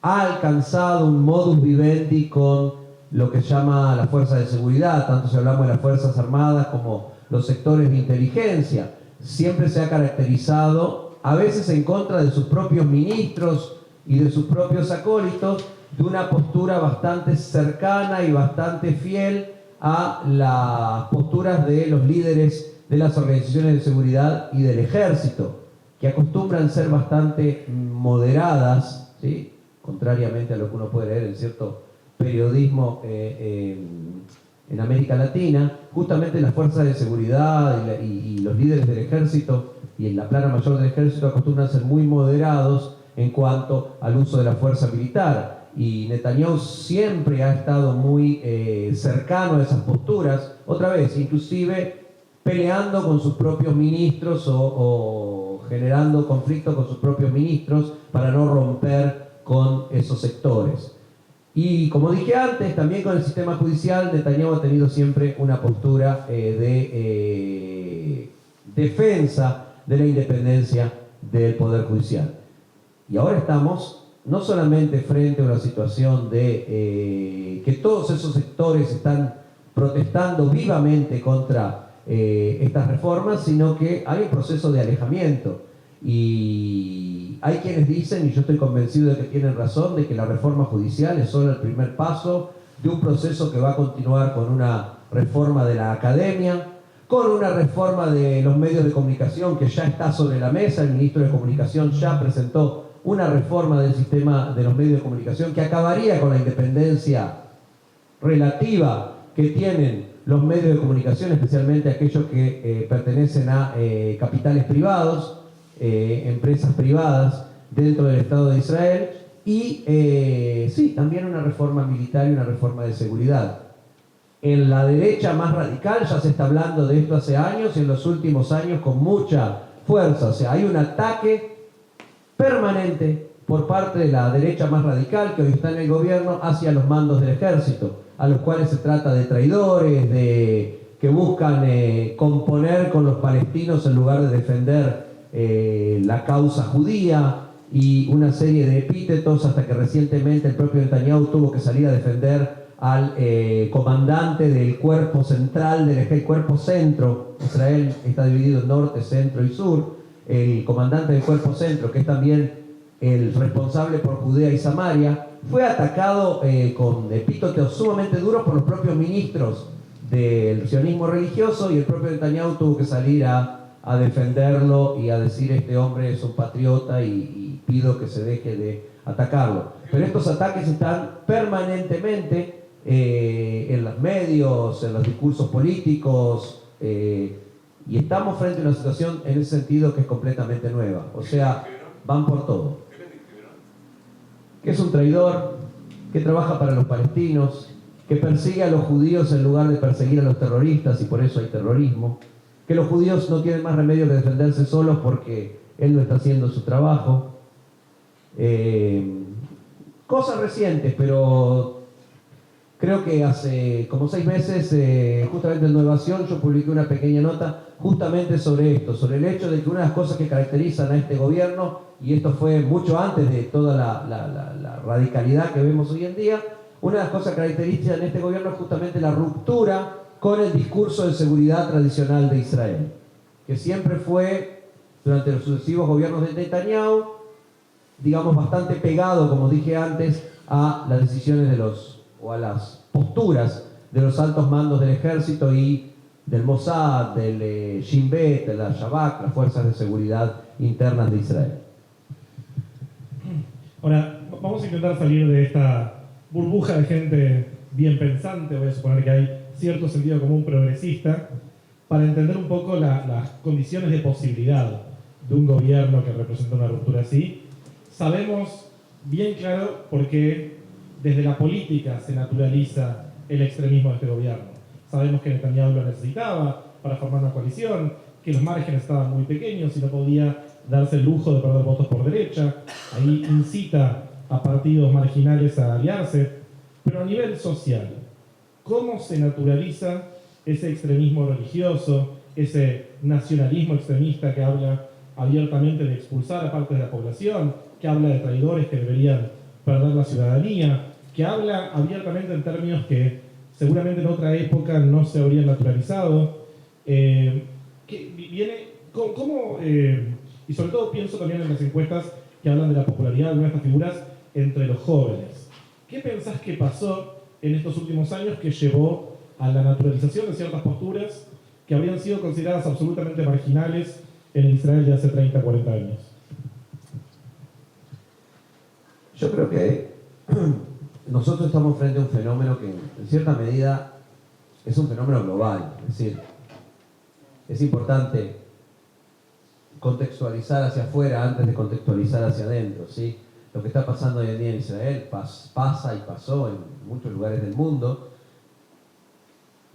ha alcanzado un modus vivendi con lo que se llama la fuerza de seguridad, tanto si hablamos de las Fuerzas Armadas como los sectores de inteligencia. Siempre se ha caracterizado, a veces en contra de sus propios ministros y de sus propios acólitos, de una postura bastante cercana y bastante fiel a las posturas de los líderes de las organizaciones de seguridad y del ejército, que acostumbran ser bastante moderadas, ¿sí? Contrariamente a lo que uno puede leer en cierto periodismo en América Latina. Justamente las fuerzas de seguridad y los líderes del ejército y en la plana mayor del ejército acostumbran ser muy moderados en cuanto al uso de la fuerza militar. Y Netanyahu siempre ha estado muy cercano a esas posturas, otra vez, inclusive peleando con sus propios ministros o generando conflictos con sus propios ministros para no romper con esos sectores. Y como dije antes, también con el sistema judicial, Netanyahu ha tenido siempre una postura de defensa de la independencia del Poder Judicial. Y ahora estamos no solamente frente a una situación de que todos esos sectores están protestando vivamente contra estas reformas, sino que hay un proceso de alejamiento. Y hay quienes dicen, y yo estoy convencido de que tienen razón, de que la reforma judicial es solo el primer paso de un proceso que va a continuar con una reforma de la academia, con una reforma de los medios de comunicación que ya está sobre la mesa. El ministro de Comunicación ya presentó una reforma del sistema de los medios de comunicación que acabaría con la independencia relativa que tienen los medios de comunicación, especialmente aquellos que pertenecen a capitales privados, empresas privadas dentro del Estado de Israel, y sí, también una reforma militar y una reforma de seguridad. En la derecha más radical ya se está hablando de esto hace años, y en los últimos años con mucha fuerza. O sea, hay un ataque permanente por parte de la derecha más radical que hoy está en el gobierno hacia los mandos del ejército, a los cuales se trata de traidores, que buscan componer con los palestinos en lugar de defender la causa judía, y una serie de epítetos, hasta que recientemente el propio Netanyahu tuvo que salir a defender al comandante del cuerpo central del cuerpo centro. Israel está dividido en norte, centro y sur. El comandante del cuerpo centro, que es también el responsable por Judea y Samaria, fue atacado con epítetos sumamente duros por los propios ministros del sionismo religioso, y el propio Netanyahu tuvo que salir a defenderlo y a decir: este hombre es un patriota y pido que se deje de atacarlo. Pero estos ataques están permanentemente en los medios, en los discursos políticos, y estamos frente a una situación en ese sentido que es completamente nueva. O sea, van por todo. Que es un traidor, que trabaja para los palestinos, que persigue a los judíos en lugar de perseguir a los terroristas, y por eso hay terrorismo. Que los judíos no tienen más remedio que defenderse solos porque él no está haciendo su trabajo. Cosas recientes, pero creo que hace como 6 meses, justamente en Nuevación, yo publiqué una pequeña nota justamente sobre esto, sobre el hecho de que una de las cosas que caracterizan a este gobierno, y esto fue mucho antes de toda la radicalidad que vemos hoy en día, una de las cosas características en este gobierno es justamente la ruptura con el discurso de seguridad tradicional de Israel, que siempre fue, durante los sucesivos gobiernos de Netanyahu, digamos, bastante pegado, como dije antes, a las decisiones o a las posturas de los altos mandos del ejército y del Mossad, del Shin Bet, de la Shabak, las fuerzas de seguridad internas de Israel. Ahora, vamos a intentar salir de esta burbuja de gente bien pensante. Voy a suponer que hay cierto sentido común progresista, para entender un poco las condiciones de posibilidad de un gobierno que representa una ruptura así. Sabemos bien claro por qué desde la política se naturaliza el extremismo de este gobierno. Sabemos que Netanyahu lo necesitaba para formar una coalición, que los márgenes estaban muy pequeños y no podía darse el lujo de perder votos por derecha. Ahí incita a partidos marginales a aliarse. Pero a nivel social, ¿cómo se naturaliza ese extremismo religioso, ese nacionalismo extremista que habla abiertamente de expulsar a partes de la población, que habla de traidores que deberían perder la ciudadanía, que habla abiertamente en términos que seguramente en otra época no se habrían naturalizado? Y sobre todo pienso también en las encuestas que hablan de la popularidad de nuestras figuras entre los jóvenes. ¿Qué pensás que pasó en estos últimos años que llevó a la naturalización de ciertas posturas que habrían sido consideradas absolutamente marginales en el Israel de hace 30, 40 años? Yo creo que nosotros estamos frente a un fenómeno que en cierta medida es un fenómeno global. Es decir, es importante contextualizar hacia afuera antes de contextualizar hacia adentro, ¿sí? Lo que está pasando hoy en día en Israel pasa y pasó en muchos lugares del mundo,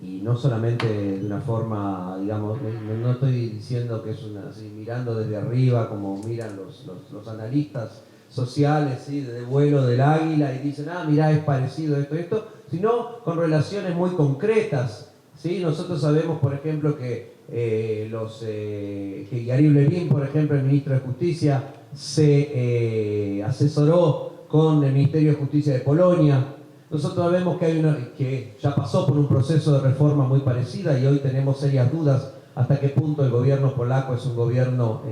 y no solamente de una forma, digamos, no estoy diciendo que es así, mirando desde arriba como miran los analistas sociales, ¿sí?, de vuelo del águila, y dicen: ah, mirá, es parecido esto, sino con relaciones muy concretas, ¿sí? Nosotros sabemos, por ejemplo, que Yariv Levin, por ejemplo, el ministro de Justicia, se asesoró con el Ministerio de Justicia de Polonia Nosotros vemos que ya pasó por un proceso de reforma muy parecida y hoy tenemos serias dudas hasta qué punto el gobierno polaco es un gobierno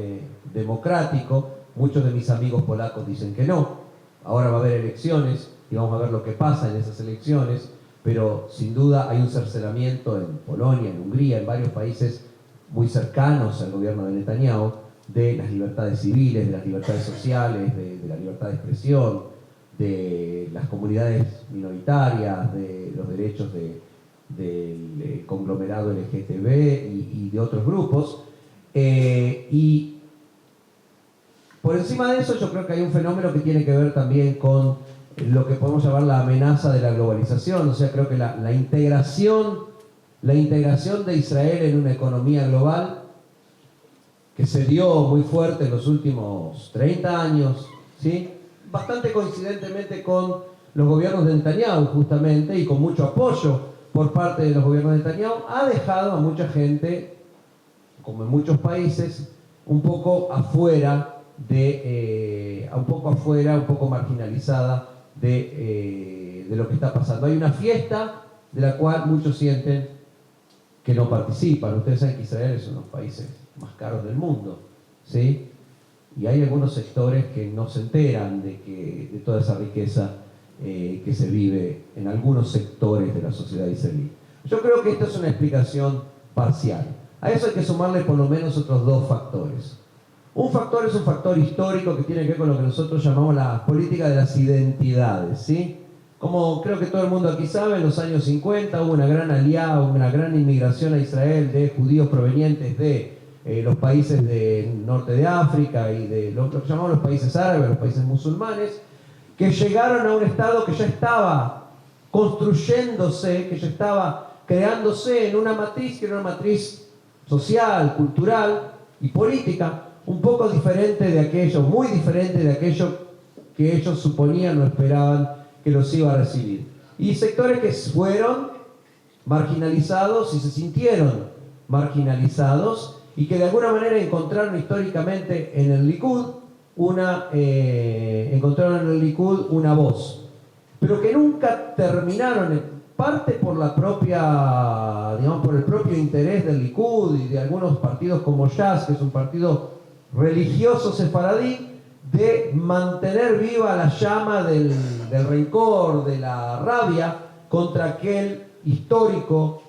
democrático. Muchos de mis amigos polacos dicen que no. Ahora va a haber elecciones y vamos a ver lo que pasa en esas elecciones, pero sin duda hay un cercenamiento en Polonia, en Hungría, en varios países muy cercanos al gobierno de Netanyahu, de las libertades civiles, de las libertades sociales, de la libertad de expresión, de las comunidades minoritarias, de los derechos del conglomerado LGTB y de otros grupos. Y por encima de eso yo creo que hay un fenómeno que tiene que ver también con lo que podemos llamar la amenaza de la globalización. O sea, creo que la integración de Israel en una economía global que se dio muy fuerte en los últimos 30 años, ¿sí? Bastante coincidentemente con los gobiernos de Netanyahu justamente, y con mucho apoyo por parte de los gobiernos de Netanyahu, ha dejado a mucha gente, como en muchos países, un poco afuera, un poco marginalizada de lo que está pasando. Hay una fiesta de la cual muchos sienten que no participan. Ustedes saben que Israel es uno de los países más caros del mundo, ¿sí? Y hay algunos sectores que no se enteran de toda esa riqueza que se vive en algunos sectores de la sociedad israelí. Yo creo que esto es una explicación parcial. A eso hay que sumarle por lo menos otros dos factores. Un factor es un factor histórico que tiene que ver con lo que nosotros llamamos la política de las identidades, ¿sí? Como creo que todo el mundo aquí sabe, en los años 50 hubo una gran alianza, una gran inmigración a Israel de judíos provenientes de los países del norte de África y de lo que llamamos los países árabes, los países musulmanes, que llegaron a un estado que ya estaba construyéndose, que ya estaba creándose en una matriz que era una matriz social, cultural y política, un poco diferente de aquello, muy diferente de aquello que ellos suponían o esperaban que los iba a recibir. Y sectores que fueron marginalizados y se sintieron marginalizados y que de alguna manera encontraron históricamente en el Likud una voz, pero que nunca terminaron, en parte por la propia, digamos, por el propio interés del Likud y de algunos partidos como Shas, que es un partido religioso sefaradí, de mantener viva la llama del rencor, de la rabia contra aquel histórico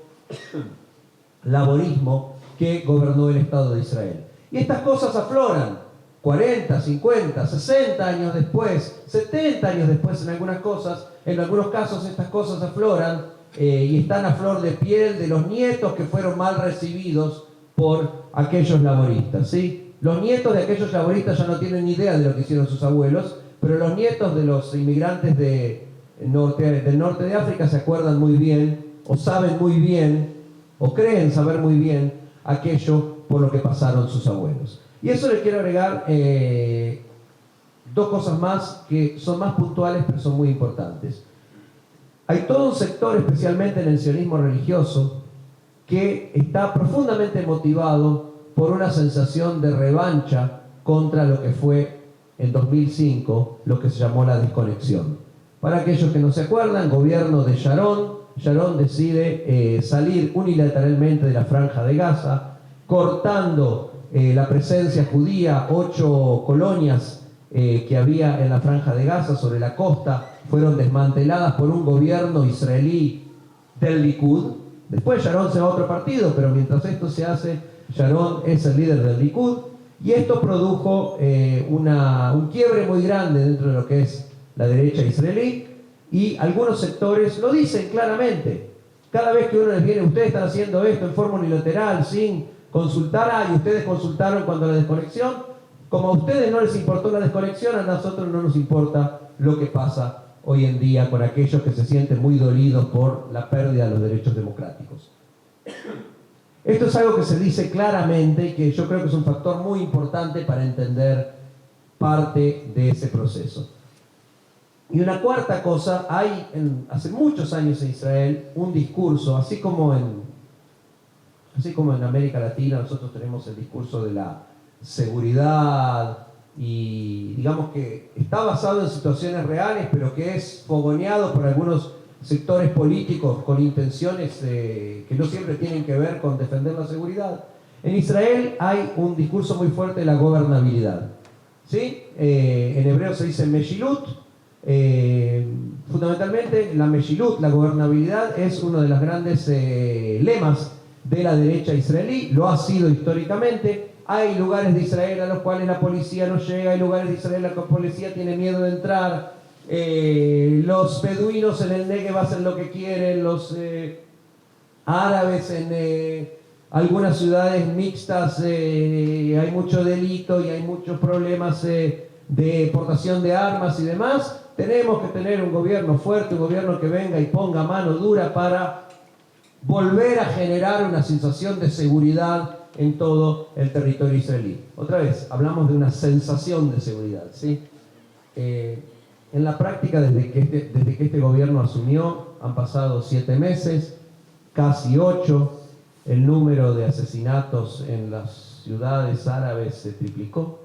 laborismo que gobernó el Estado de Israel. Y estas cosas afloran 40, 50, 60 años después, 70 años después en algunas cosas, en algunos casos estas cosas afloran y están a flor de piel de los nietos que fueron mal recibidos por aquellos laboristas, ¿sí? Los nietos de aquellos laboristas ya no tienen ni idea de lo que hicieron sus abuelos, pero los nietos de los inmigrantes del norte de África se acuerdan muy bien, o saben muy bien, o creen saber muy bien aquello por lo que pasaron sus abuelos. Y eso le quiero agregar dos cosas más que son más puntuales, pero son muy importantes. Hay todo un sector, especialmente en el sionismo religioso, que está profundamente motivado por una sensación de revancha contra lo que fue en 2005 lo que se llamó la desconexión. Para aquellos que no se acuerdan, gobierno de Sharon decide salir unilateralmente de la Franja de Gaza, cortando la presencia judía. 8 colonias que había en la Franja de Gaza sobre la costa fueron desmanteladas por un gobierno israelí del Likud. Después Sharon se va a otro partido, pero mientras esto se hace, Sharon es el líder del Likud, y esto produjo un quiebre muy grande dentro de lo que es la derecha israelí, y algunos sectores lo dicen claramente. Cada vez que uno les viene, ustedes están haciendo esto en forma unilateral, sin consultar, y ustedes consultaron cuando la desconexión, como a ustedes no les importó la desconexión, a nosotros no nos importa lo que pasa hoy en día con aquellos que se sienten muy dolidos por la pérdida de los derechos democráticos. Esto es algo que se dice claramente y que yo creo que es un factor muy importante para entender parte de ese proceso. Y una cuarta cosa, hay hace muchos años en Israel un discurso, así como en América Latina nosotros tenemos el discurso de la seguridad, y digamos que está basado en situaciones reales, pero que es fogoneado por algunos sectores políticos con intenciones que no siempre tienen que ver con defender la seguridad. En Israel hay un discurso muy fuerte de la gobernabilidad, ¿sí? En hebreo se dice Meshilut. Fundamentalmente la Meshilut, la gobernabilidad, es uno de los grandes lemas de la derecha israelí, lo ha sido históricamente. Hay lugares de Israel a los cuales la policía no llega, hay lugares de Israel a los que la policía tiene miedo de entrar, los beduinos en el Negev hacen lo que quieren, los árabes en algunas ciudades mixtas hay mucho delito y hay muchos problemas de portación de armas y demás. Tenemos que tener un gobierno fuerte, un gobierno que venga y ponga mano dura para volver a generar una sensación de seguridad en todo el territorio israelí. Otra vez, hablamos de una sensación de seguridad, ¿sí? En la práctica, desde que este gobierno asumió, han pasado 7 meses, casi 8, el número de asesinatos en las ciudades árabes se triplicó.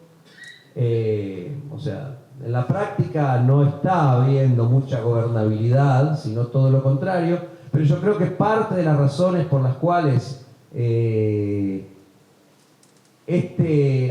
O sea, en la práctica no está habiendo mucha gobernabilidad, sino todo lo contrario, pero yo creo que parte de las razones por las cuales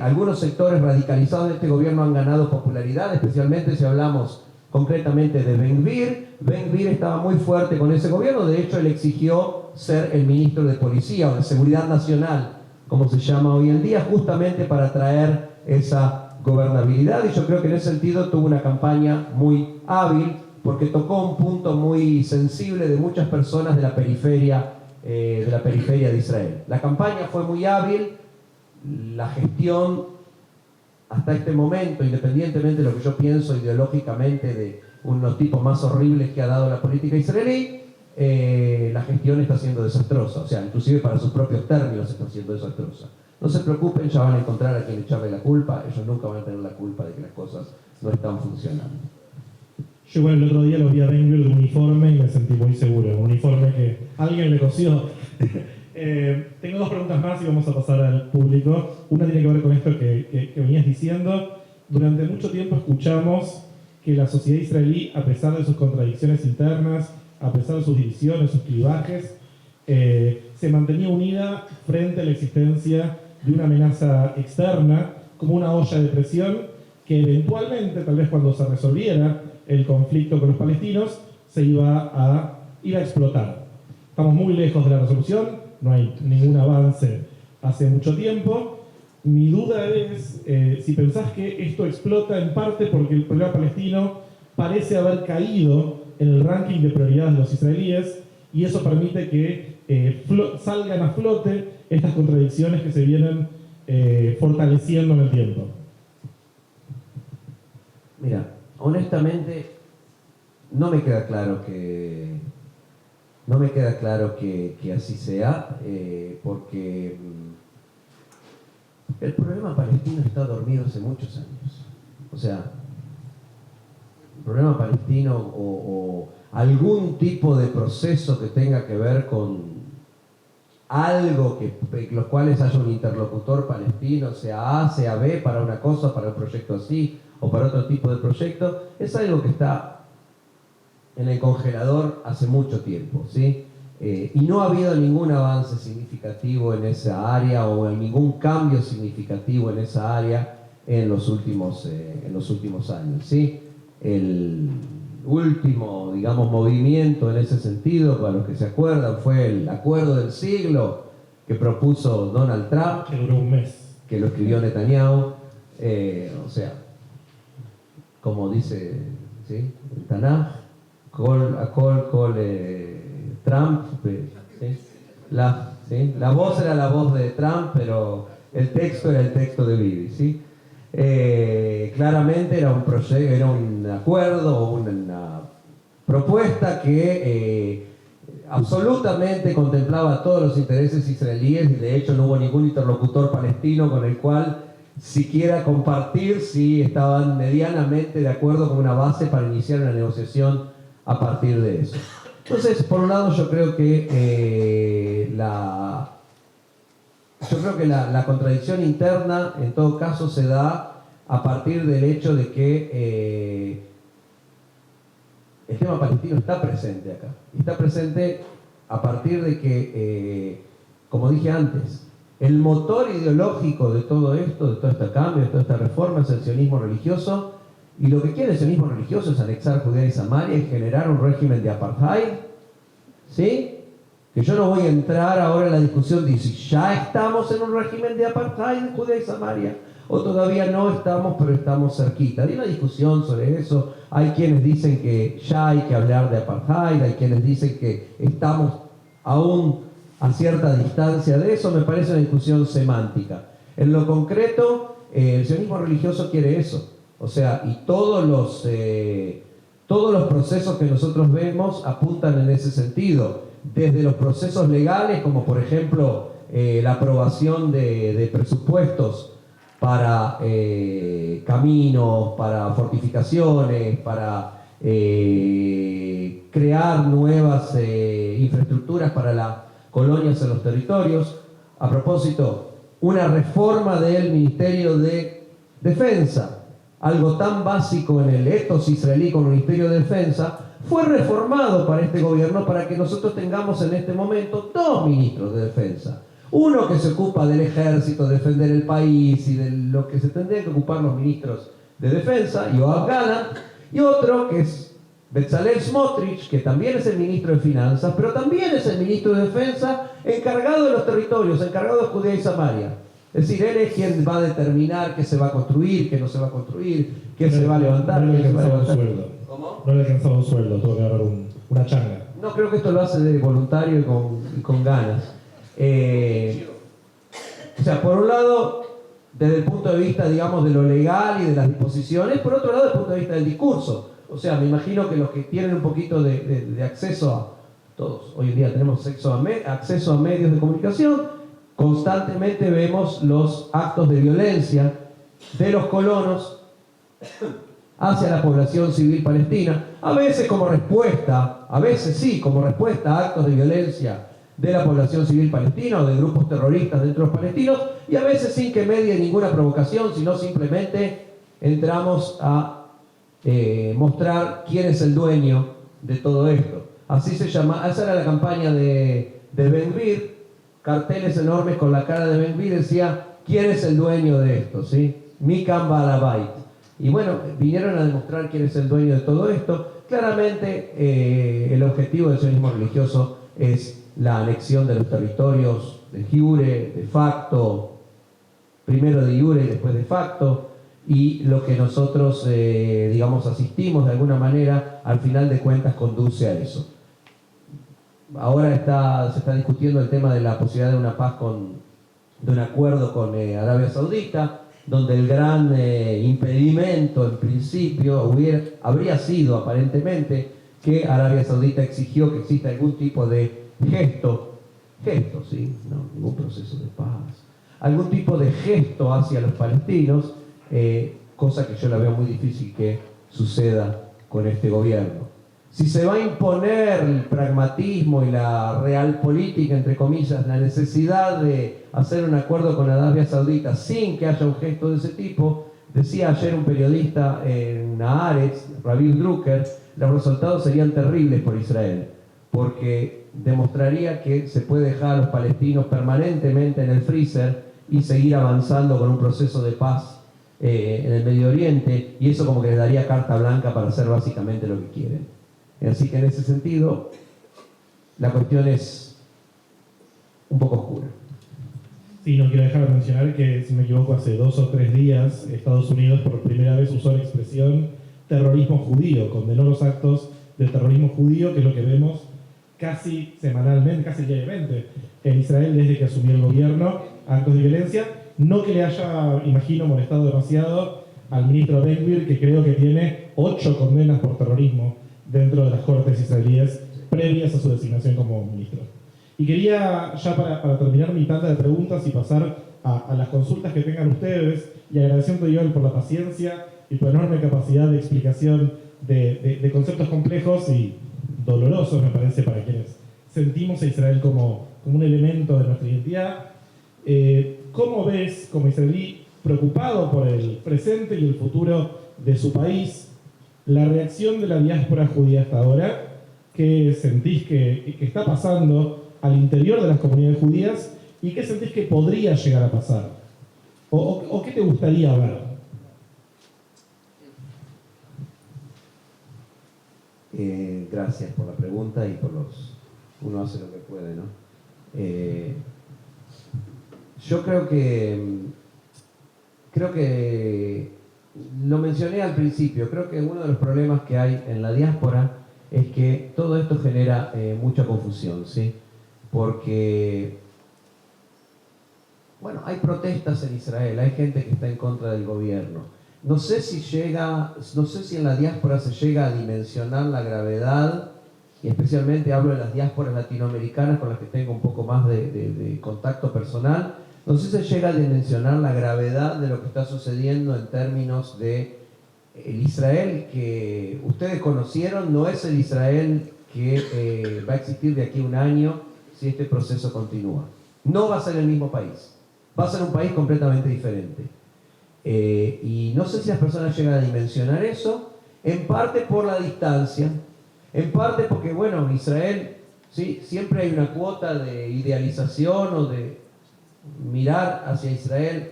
algunos sectores radicalizados de este gobierno han ganado popularidad, especialmente si hablamos concretamente de Ben Gvir. Ben Gvir estaba muy fuerte con ese gobierno, de hecho él exigió ser el ministro de Policía o de Seguridad Nacional, como se llama hoy en día, justamente para traer esa gobernabilidad, y yo creo que en ese sentido tuvo una campaña muy hábil, porque tocó un punto muy sensible de muchas personas de la periferia de Israel. La campaña fue muy hábil, la gestión hasta este momento, independientemente de lo que yo pienso ideológicamente de unos tipos más horribles que ha dado la política israelí, la gestión está siendo desastrosa, o sea, inclusive para sus propios términos está siendo desastrosa. No se preocupen, ya van a encontrar a quien echarle la culpa, ellos nunca van a tener la culpa de que las cosas no están funcionando. Yo igual el otro día lo vi a Ben Gvir de uniforme y me sentí muy seguro, un uniforme que alguien le cosió. Tengo 2 preguntas más y vamos a pasar al público. Una tiene que ver con esto que venías diciendo. Durante mucho tiempo escuchamos que la sociedad israelí, a pesar de sus contradicciones internas, a pesar de sus divisiones, sus clivajes, se mantenía unida frente a la existencia de una amenaza externa, como una olla de presión que eventualmente, tal vez cuando se resolviera el conflicto con los palestinos, se iba a explotar. Estamos muy lejos de la resolución, no hay ningún avance hace mucho tiempo. Mi duda es si pensás que esto explota en parte porque el problema palestino parece haber caído en el ranking de prioridades de los israelíes y eso permite que salgan a flote estas contradicciones que se vienen fortaleciendo en el tiempo. Mira, honestamente no me queda claro que así sea, porque el problema palestino está dormido hace muchos años. O sea, el problema palestino o algún tipo de proceso que tenga que ver con algo que los cuales haya un interlocutor palestino, sea A, sea B, para una cosa, para un proyecto así o para otro tipo de proyecto, es algo que está en el congelador hace mucho tiempo, ¿sí? Y no ha habido ningún avance significativo en esa área o ningún cambio significativo en esa área en los últimos años, ¿sí? El último, digamos, movimiento en ese sentido, para los que se acuerdan, fue el acuerdo del siglo que propuso Donald Trump, Que duró un mes. que lo escribió Netanyahu, o sea, como dice, ¿sí?, el Tanaj, Trump, ¿sí? La voz era la voz de Trump, pero el texto era el texto de Bibi, ¿sí? Claramente era un proyecto, era un acuerdo, una propuesta que absolutamente contemplaba todos los intereses israelíes y de hecho no hubo ningún interlocutor palestino con el cual siquiera compartir si estaban medianamente de acuerdo con una base para iniciar una negociación a partir de eso. Entonces, por un lado, yo creo que la contradicción interna, en todo caso, se da a partir del hecho de que el tema palestino está presente acá. Está presente a partir de que, como dije antes, el motor ideológico de todo esto, de todo este cambio, de toda esta reforma, es el sionismo religioso. Y lo que quiere el sionismo religioso es anexar Judea y Samaria y generar un régimen de apartheid. ¿Sí? Que yo no voy a entrar ahora en la discusión de si ya estamos en un régimen de apartheid en Judea y Samaria o todavía no estamos, pero estamos cerquita. Hay una discusión sobre eso. Hay quienes dicen que ya hay que hablar de apartheid, hay quienes dicen que estamos aún a cierta distancia de eso. Me parece una discusión semántica. En lo concreto, el sionismo religioso quiere eso. O sea, y todos los procesos que nosotros vemos apuntan en ese sentido. Desde los procesos legales, como por ejemplo la aprobación de presupuestos para caminos, para fortificaciones, para crear nuevas infraestructuras para las colonias en los territorios. A propósito, una reforma del Ministerio de Defensa, algo tan básico en el ethos israelí como el Ministerio de Defensa, fue reformado para este gobierno para que nosotros tengamos en este momento 2 ministros de defensa. Uno que se ocupa del ejército, de defender el país y de lo que se tendrían que ocupar los ministros de defensa, Yoav Gallant, y otro que es Bezalel Smotrich, que también es el ministro de finanzas, pero también es el ministro de defensa encargado de los territorios, encargado de Judea y Samaria. Es decir, él es quien va a determinar qué se va a construir, qué no se va a construir, qué se va a levantar, no qué se va a levantar. ¿Cómo? No le alcanzaba un sueldo, tuvo que agarrar una changa. No, creo que esto lo hace de voluntario y con ganas. O sea, por un lado, desde el punto de vista, digamos, de lo legal y de las disposiciones, por otro lado, desde el punto de vista del discurso. O sea, me imagino que los que tienen un poquito de acceso a, todos hoy en día tenemos acceso a medios de comunicación, constantemente vemos los actos de violencia de los colonos hacia la población civil palestina, a veces como respuesta, a veces sí, como respuesta a actos de violencia de la población civil palestina o de grupos terroristas dentro de los palestinos, y a veces sin que medie ninguna provocación, sino simplemente entramos a mostrar quién es el dueño de todo esto. Así se llama, esa era la campaña de Ben Gvir, carteles enormes con la cara de Ben Gvir, decía, ¿quién es el dueño de esto? ¿Sí? Mikan Balabait. Y bueno, vinieron a demostrar quién es el dueño de todo esto. Claramente el objetivo del sionismo religioso es la anexión de los territorios de jure, de facto, primero de jure y después de facto, y lo que nosotros, digamos, asistimos de alguna manera, al final de cuentas conduce a eso. Ahora se está discutiendo el tema de la posibilidad de una paz de un acuerdo con Arabia Saudita, donde el gran impedimento en principio habría sido aparentemente que Arabia Saudita exigió que exista algún tipo de gesto, ¿sí? No, ningún proceso de paz, algún tipo de gesto hacia los palestinos, cosa que yo la veo muy difícil que suceda con este gobierno. Si se va a imponer el pragmatismo y la realpolitik, entre comillas, la necesidad de hacer un acuerdo con Arabia Saudita sin que haya un gesto de ese tipo, decía ayer un periodista en Haaretz, Raviv Drucker, los resultados serían terribles por Israel, porque demostraría que se puede dejar a los palestinos permanentemente en el freezer y seguir avanzando con un proceso de paz en el Medio Oriente, y eso como que les daría carta blanca para hacer básicamente lo que quieren. Así que en ese sentido, la cuestión es un poco oscura. Sí, no quiero dejar de mencionar que, si me equivoco, hace 2 o 3 días Estados Unidos por primera vez usó la expresión terrorismo judío, condenó los actos de terrorismo judío, que es lo que vemos casi semanalmente, casi diariamente en Israel desde que asumió el gobierno, actos de violencia. No que le haya, imagino, molestado demasiado al ministro Ben Gvir, que creo que tiene 8 condenas por terrorismo dentro de las cortes israelíes previas a su designación como ministro. Y quería, ya para terminar mi tanda de preguntas y pasar a las consultas que tengan ustedes, y agradeciendo a Joel por la paciencia y por la enorme capacidad de explicación de conceptos complejos y dolorosos, me parece, para quienes sentimos a Israel como un elemento de nuestra identidad. ¿Cómo ves, como israelí, preocupado por el presente y el futuro de su país, la reacción de la diáspora judía hasta ahora, qué sentís que está pasando al interior de las comunidades judías y qué sentís que podría llegar a pasar, o qué te gustaría ver. Gracias por la pregunta y por uno hace lo que puede, ¿no? Yo creo que lo mencioné al principio. Creo que uno de los problemas que hay en la diáspora es que todo esto genera mucha confusión, ¿sí? Porque, bueno, hay protestas en Israel, hay gente que está en contra del gobierno. No sé si en la diáspora se llega a dimensionar la gravedad, y especialmente hablo de las diásporas latinoamericanas con las que tengo un poco más de contacto personal. No sé si se llega a dimensionar la gravedad de lo que está sucediendo en términos de el Israel que ustedes conocieron, no es el Israel que va a existir de aquí a un año si este proceso continúa. No va a ser el mismo país, va a ser un país completamente diferente. Y no sé si las personas llegan a dimensionar eso, en parte por la distancia, en parte porque, bueno, en Israel ¿sí? Siempre hay una cuota de idealización o de mirar hacia Israel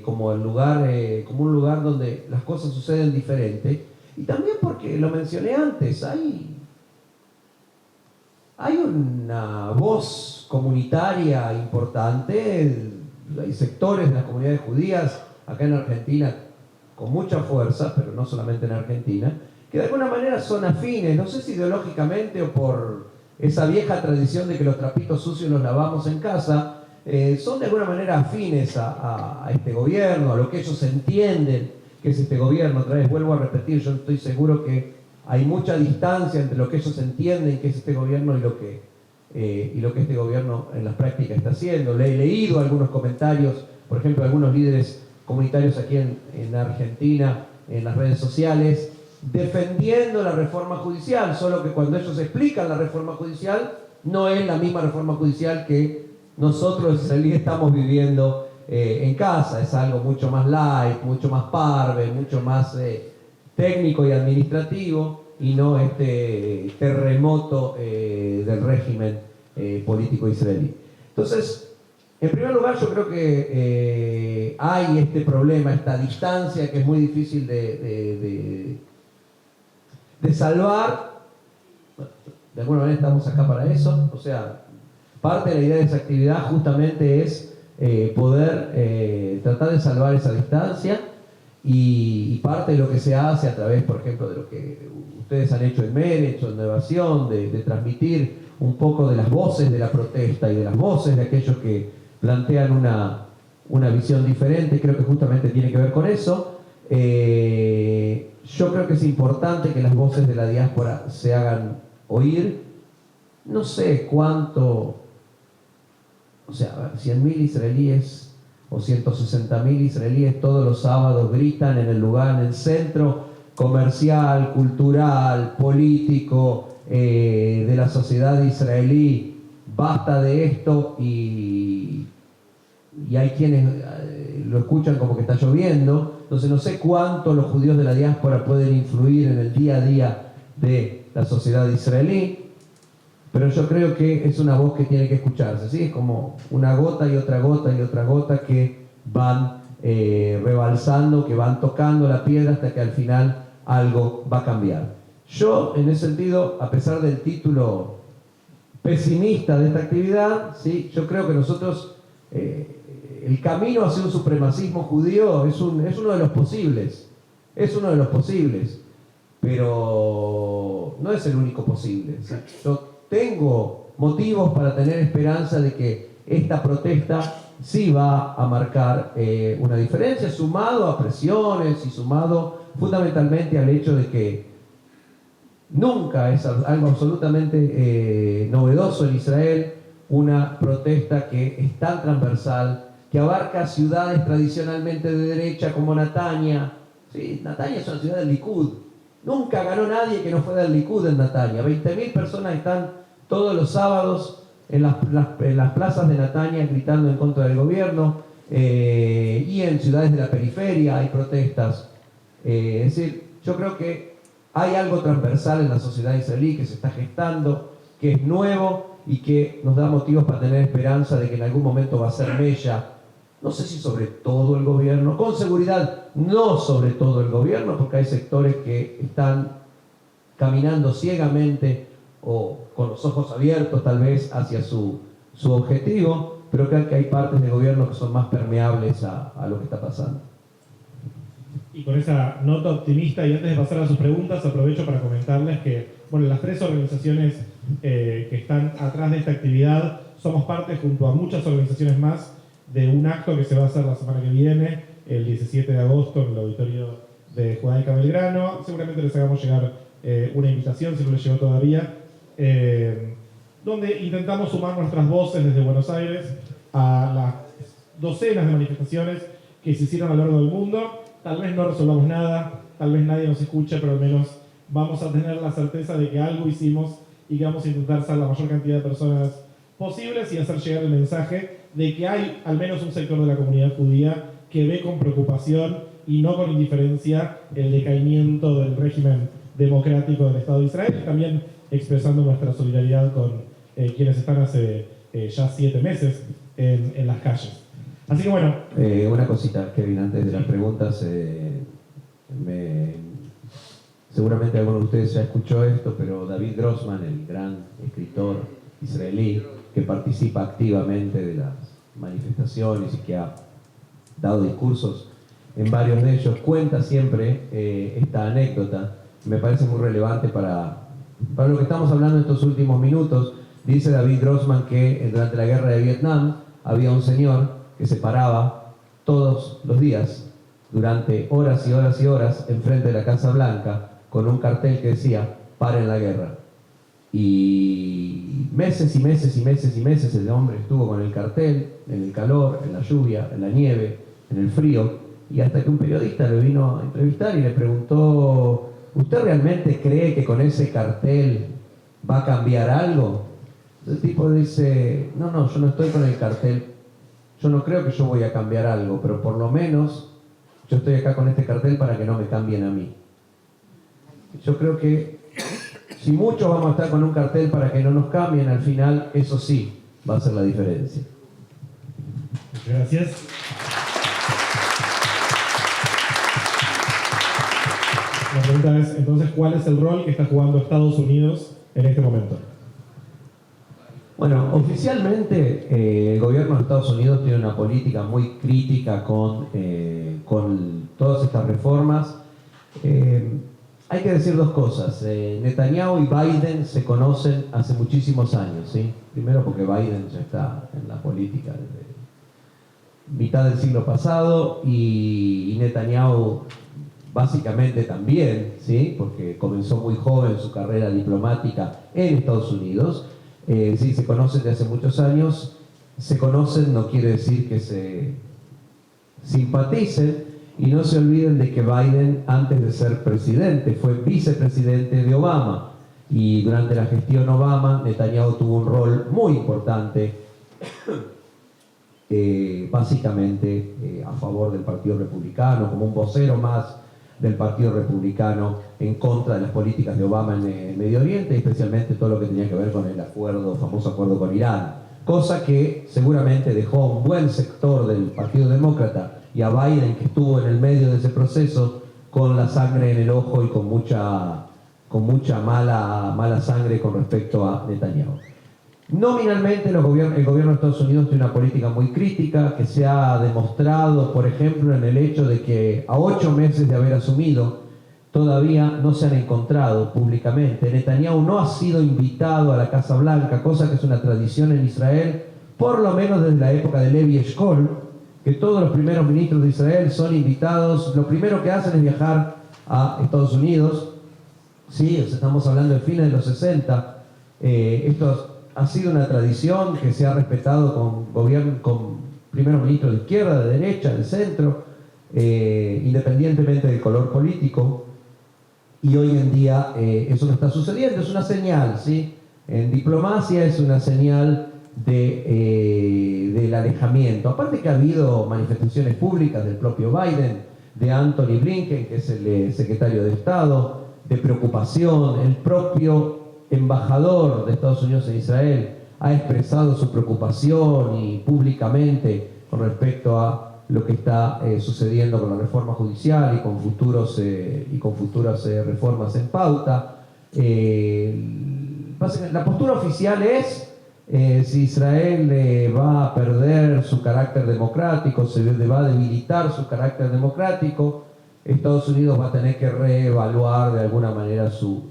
como un lugar donde las cosas suceden diferente. Y también porque, lo mencioné antes, hay una voz comunitaria importante, hay sectores de las comunidades judías acá en Argentina con mucha fuerza, pero no solamente en Argentina, que de alguna manera son afines, no sé si ideológicamente o por esa vieja tradición de que los trapitos sucios los lavamos en casa, son de alguna manera afines a este gobierno, a lo que ellos entienden que es este gobierno. Otra vez vuelvo a repetir, yo estoy seguro que hay mucha distancia entre lo que ellos entienden que es este gobierno y lo que este gobierno en las prácticas está haciendo. Le he leído algunos comentarios, por ejemplo, algunos líderes comunitarios aquí en Argentina, en las redes sociales, defendiendo la reforma judicial, solo que cuando ellos explican la reforma judicial, no es la misma reforma judicial que nosotros los israelíes estamos viviendo en casa. Es algo mucho más light, mucho más parve, mucho más técnico y administrativo, y no este terremoto del régimen político israelí. Entonces, en primer lugar, yo creo que hay este problema, esta distancia que es muy difícil de salvar. De alguna manera estamos acá para eso. O sea, parte de la idea de esa actividad justamente es poder tratar de salvar esa distancia, y parte de lo que se hace a través, por ejemplo, de lo que ustedes han hecho en Meretz, en Innovación, de transmitir un poco de las voces de la protesta y de las voces de aquellos que plantean una visión diferente. Creo que justamente tiene que ver con eso. Yo creo que es importante que las voces de la diáspora se hagan oír. No sé cuánto, o sea, 100.000 israelíes o 160.000 israelíes todos los sábados gritan en el lugar, en el centro comercial, cultural, político de la sociedad israelí: basta de esto, y hay quienes lo escuchan como que está lloviendo. Entonces no sé cuánto los judíos de la diáspora pueden influir en el día a día de la sociedad israelí, pero yo creo que es una voz que tiene que escucharse, ¿sí? Es como una gota y otra gota y otra gota que van rebalsando, que van tocando la piedra hasta que al final algo va a cambiar. Yo, en ese sentido, a pesar del título pesimista de esta actividad, ¿sí? Yo creo que nosotros, el camino hacia un supremacismo judío es uno de los posibles, pero no es el único posible, ¿sí? Yo tengo motivos para tener esperanza de que esta protesta sí va a marcar una diferencia, sumado a presiones y sumado fundamentalmente al hecho de que nunca es algo absolutamente novedoso en Israel una protesta que es tan transversal, que abarca ciudades tradicionalmente de derecha como Netanya. Sí, Netanya es una ciudad del Likud. Nunca ganó nadie que no fuera del Likud en Netanya. 20.000 personas están todos los sábados en las plazas de Netanya gritando en contra del gobierno, y en ciudades de la periferia hay protestas. Es decir, yo creo que hay algo transversal en la sociedad israelí que se está gestando, que es nuevo y que nos da motivos para tener esperanza de que en algún momento va a ser mella, no sé si sobre todo el gobierno, con seguridad no sobre todo el gobierno, porque hay sectores que están caminando ciegamente o con los ojos abiertos tal vez hacia su objetivo, pero creo que hay partes del gobierno que son más permeables a lo que está pasando. Y con esa nota optimista, y antes de pasar a sus preguntas, aprovecho para comentarles que, bueno, las 3 organizaciones que están atrás de esta actividad, somos parte junto a muchas organizaciones más de un acto que se va a hacer la semana que viene, el 17 de agosto, en el auditorio de Judaica Belgrano. Seguramente les hagamos llegar una invitación, si no les llegó todavía, donde intentamos sumar nuestras voces desde Buenos Aires a las docenas de manifestaciones que se hicieron a lo largo del mundo. Tal vez no resolvamos nada, tal vez nadie nos escuche, pero al menos vamos a tener la certeza de que algo hicimos y que vamos a intentar ser la mayor cantidad de personas posibles y hacer llegar el mensaje de que hay al menos un sector de la comunidad judía que ve con preocupación y no con indiferencia el decaimiento del régimen democrático del Estado de Israel, y también expresando nuestra solidaridad con quienes están hace ya 7 meses en las calles. Así que bueno. Una cosita, Kevin, antes de las preguntas, seguramente alguno de ustedes ya escuchó esto, pero David Grossman, el gran escritor israelí que participa activamente de las manifestaciones y que ha dado discursos en varios de ellos, cuenta siempre esta anécdota. Me parece muy relevante para lo que estamos hablando en estos últimos minutos. Dice David Grossman que durante la guerra de Vietnam había un señor que se paraba todos los días durante horas y horas y horas enfrente de la Casa Blanca con un cartel que decía "Paren la guerra". Y meses y meses y meses y meses el hombre estuvo con el cartel, en el calor, en la lluvia, en la nieve, en el frío, y hasta que un periodista le vino a entrevistar y le preguntó: ¿usted realmente cree que con ese cartel va a cambiar algo? El tipo dice: no, yo no estoy con el cartel, yo no creo que yo voy a cambiar algo, pero por lo menos yo estoy acá con este cartel para que no me cambien a mí. Yo creo que si muchos vamos a estar con un cartel para que no nos cambien, al final eso sí va a hacer la diferencia. Muchas gracias. La pregunta es, entonces, ¿cuál es el rol que está jugando Estados Unidos en este momento? Bueno, oficialmente el gobierno de Estados Unidos tiene una política muy crítica con todas estas reformas. Hay que decir 2 cosas. Netanyahu y Biden se conocen hace muchísimos años, ¿sí? Primero porque Biden ya está en la política desde mitad del siglo pasado y Netanyahu básicamente también, ¿sí? Porque comenzó muy joven su carrera diplomática en Estados Unidos. Sí, se conocen desde hace muchos años. Se conocen no quiere decir que se simpaticen, y no se olviden de que Biden, antes de ser presidente, fue vicepresidente de Obama, y durante la gestión Obama Netanyahu tuvo un rol muy importante, básicamente a favor del Partido Republicano, como un vocero más del Partido Republicano en contra de las políticas de Obama en el Medio Oriente, especialmente todo lo que tenía que ver con el famoso acuerdo con Irán, cosa que seguramente dejó a un buen sector del Partido Demócrata y a Biden, que estuvo en el medio de ese proceso, con la sangre en el ojo y con mucha mala sangre con respecto a Netanyahu. Nominalmente el gobierno de Estados Unidos tiene una política muy crítica que se ha demostrado, por ejemplo, en el hecho de que a 8 meses de haber asumido todavía no se han encontrado públicamente. Netanyahu no ha sido invitado a la Casa Blanca, cosa que es una tradición en Israel, por lo menos desde la época de Levi Eshkol, que todos los primeros ministros de Israel son invitados. Lo primero que hacen es viajar a Estados Unidos. Sí, estamos hablando de fines de los 60. Esto ha sido una tradición que se ha respetado con primeros ministros de izquierda, de derecha, del centro, independientemente del color político. Y hoy en día eso no está sucediendo. Es una señal, ¿sí? En diplomacia es una señal del alejamiento. Aparte que ha habido manifestaciones públicas del propio Biden de Anthony Blinken, que es el secretario de Estado, de preocupación. El propio embajador de Estados Unidos en Israel ha expresado su preocupación y públicamente con respecto a lo que está sucediendo con la reforma judicial y con futuras reformas en pauta. La postura oficial es si Israel va a perder su carácter democrático, se va a debilitar su carácter democrático, Estados Unidos va a tener que reevaluar de alguna manera su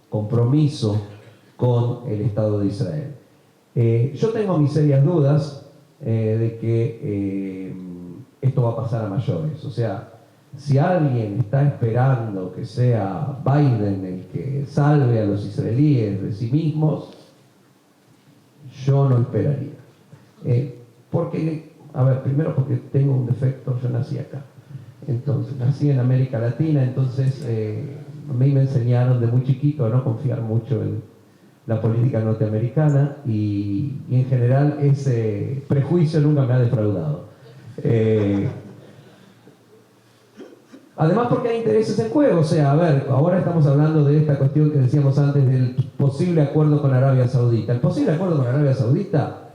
compromiso con el Estado de Israel. Yo tengo mis serias dudas de que esto va a pasar a mayores. O sea, si alguien está esperando que sea Biden el que salve a los israelíes de sí mismos, yo no esperaría. Primero porque tengo un defecto, yo nací acá. Entonces, nací en América Latina, entonces a mí me enseñaron de muy chiquito a no confiar mucho en la política norteamericana y en general ese prejuicio nunca me ha defraudado. Además porque hay intereses en juego, o sea, ahora estamos hablando de esta cuestión que decíamos antes del posible acuerdo con Arabia Saudita. El posible acuerdo con Arabia Saudita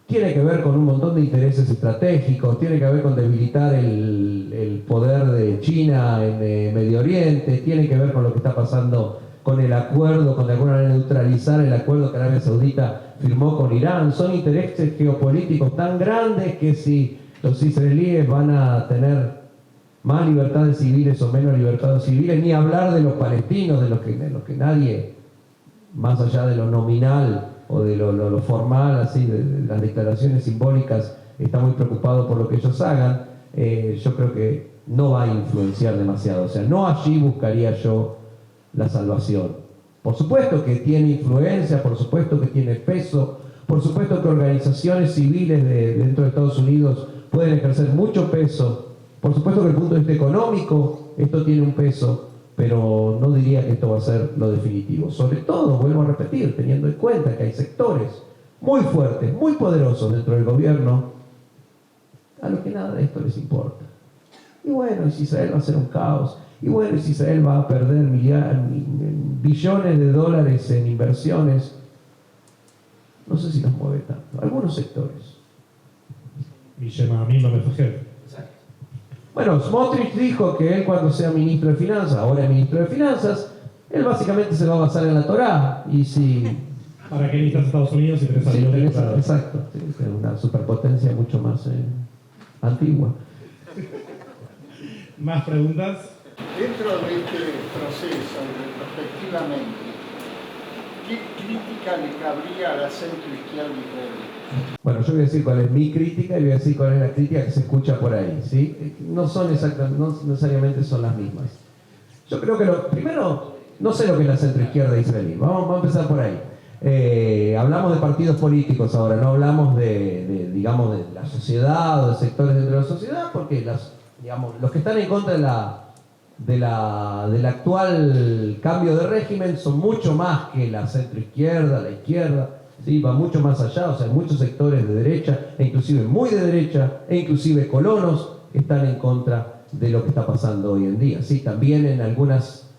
tiene que ver con un montón de intereses estratégicos, tiene que ver con debilitar el poder de China en Medio Oriente, tiene que ver con lo que está pasando con el acuerdo, con de alguna manera neutralizar el acuerdo que Arabia Saudita firmó con Irán. Son intereses geopolíticos tan grandes que si los israelíes van a tener más libertades civiles o menos libertades civiles, ni hablar de los palestinos, de los que nadie, más allá de lo nominal o de lo formal, así, de las declaraciones simbólicas, está muy preocupado por lo que ellos hagan. Yo creo que no va a influenciar demasiado. O sea, no allí buscaría yo la salvación. Por supuesto que tiene influencia, por supuesto que tiene peso, por supuesto que organizaciones civiles dentro de Estados Unidos pueden ejercer mucho peso. Por supuesto que desde el punto de vista económico esto tiene un peso, pero no diría que esto va a ser lo definitivo. Sobre todo, vuelvo a repetir, teniendo en cuenta que hay sectores muy fuertes, muy poderosos dentro del gobierno, a los que nada de esto les importa. Y bueno, y si Israel va a ser un caos, y bueno, y si Israel va a perder billones de dólares en inversiones, no sé si nos mueve tanto. Algunos sectores. Bueno, Smotrich dijo que él cuando sea ministro de Finanzas, ahora es ministro de Finanzas, él básicamente se va a basar en la Torá. Y si... ¿Para qué necesitas Estados Unidos si tenés aviones? Exacto, sí, una superpotencia mucho más antigua. ¿Más preguntas? Dentro de este proceso, retrospectivamente, ¿qué crítica le cabría a la centroizquierda israelí? Bueno, yo voy a decir cuál es mi crítica y voy a decir cuál es la crítica que se escucha por ahí, ¿sí? No necesariamente son las mismas. Yo creo que primero, no sé lo que es la centroizquierda israelí. Vamos a empezar por ahí. Hablamos de partidos políticos ahora, no hablamos digamos, de la sociedad o de sectores dentro de la sociedad, porque los que están en contra del actual cambio de régimen son mucho más que la centroizquierda, la izquierda. Sí, va mucho más allá, o sea, muchos sectores de derecha, e inclusive muy de derecha, e inclusive colonos, están en contra de lo que está pasando hoy en día. Sí, también en algunas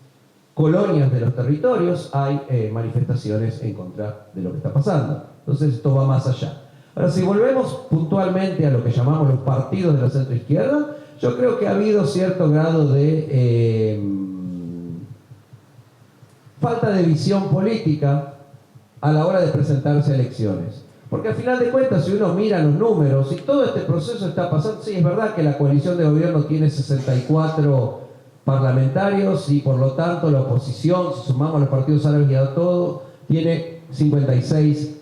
colonias de los territorios hay manifestaciones en contra de lo que está pasando. Entonces esto va más allá. Ahora, si volvemos puntualmente a lo que llamamos los partidos de la centroizquierda, yo creo que ha habido cierto grado de falta de visión política a la hora de presentarse a elecciones. Porque al final de cuentas, si uno mira los números y todo este proceso está pasando, sí, es verdad que la coalición de gobierno tiene 64 parlamentarios y por lo tanto la oposición, si sumamos los partidos árabes y a todo, tiene 56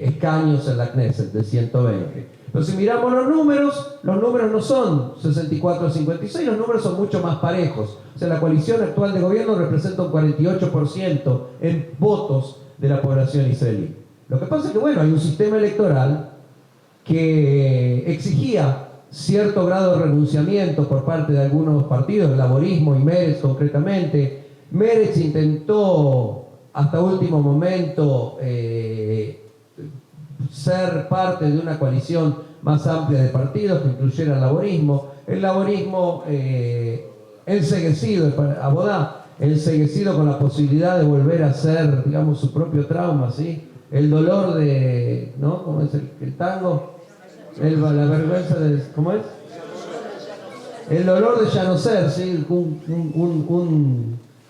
escaños en la Knesset de 120. Pero si miramos los números no son 64 a 56, los números son mucho más parejos. O sea, la coalición actual de gobierno representa un 48% en votos de la población israelí. Lo que pasa es que, bueno, hay un sistema electoral que exigía cierto grado de renunciamiento por parte de algunos partidos, el laborismo y Meretz concretamente. Meretz intentó hasta último momento ser parte de una coalición más amplia de partidos que incluyera el laborismo. El laborismo enceguecido, Abodá, enceguecido con la posibilidad de volver a ser, digamos, su propio trauma, ¿sí? El dolor de, ¿no? ¿Cómo es el tango? La vergüenza de, ¿cómo es? El dolor de ya no ser, ¿sí?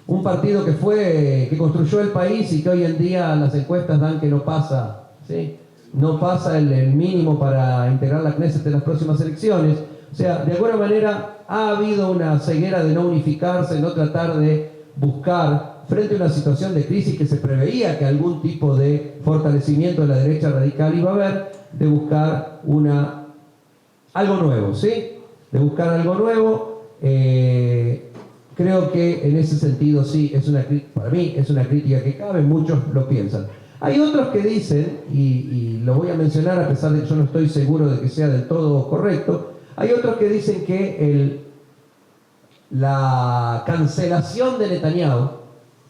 Un partido que construyó el país y que hoy en día las encuestas dan que no pasa, ¿sí? No pasa el mínimo para integrar la Knesset en las próximas elecciones. O sea, de alguna manera ha habido una ceguera de no unificarse, no tratar de buscar, frente a una situación de crisis que se preveía que algún tipo de fortalecimiento de la derecha radical iba a haber, de buscar algo nuevo, ¿sí? De buscar algo nuevo. Creo que en ese sentido sí, para mí es una crítica que cabe, muchos lo piensan. Hay otros que dicen, y lo voy a mencionar a pesar de que yo no estoy seguro de que sea del todo correcto, hay otros que dicen que la cancelación de Netanyahu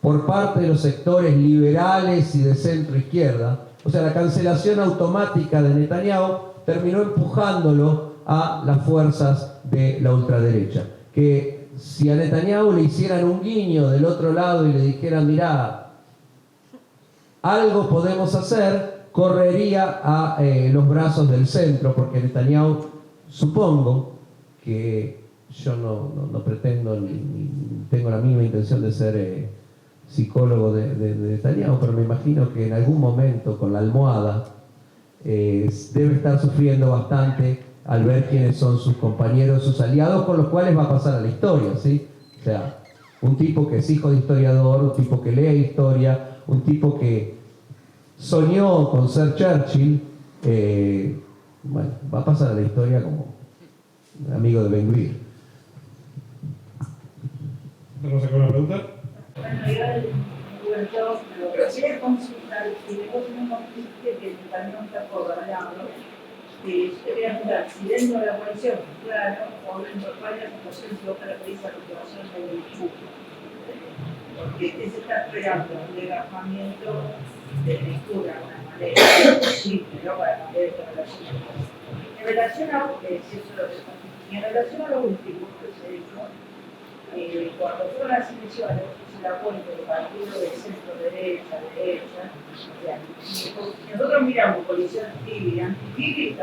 por parte de los sectores liberales y de centro izquierda, o sea, la cancelación automática de Netanyahu terminó empujándolo a las fuerzas de la ultraderecha. Que si a Netanyahu le hicieran un guiño del otro lado y le dijeran, mirá, algo podemos hacer, correría a los brazos del centro, porque Netanyahu, supongo que yo no pretendo ni tengo la mínima intención de ser psicólogo de Netanyahu, pero me imagino que en algún momento con la almohada debe estar sufriendo bastante al ver quiénes son sus compañeros, sus aliados, con los cuales va a pasar a la historia, ¿sí? O sea, un tipo que es hijo de historiador, un tipo que lee historia, un tipo que soñó con ser Churchill, bueno, va a pasar a la historia como un amigo de Ben-Gvir. ¿Tenemos acá una pregunta? Bueno, yo pero quería consultar si vos no dijiste que también está gobernando, que usted quería preguntar si dentro de la coalición, claro, o dentro de varias situaciones que vos caracteriza la situación del discurso. Porque se está esperando un desgajamiento de lectura de una manera simple, ¿no? Para cambiar esta relación. En relación a lo último que se dijo, cuando fueron las elecciones, el apoyo del partido de centro derecha, nosotros miramos coalición Tibi y anti-Tibi,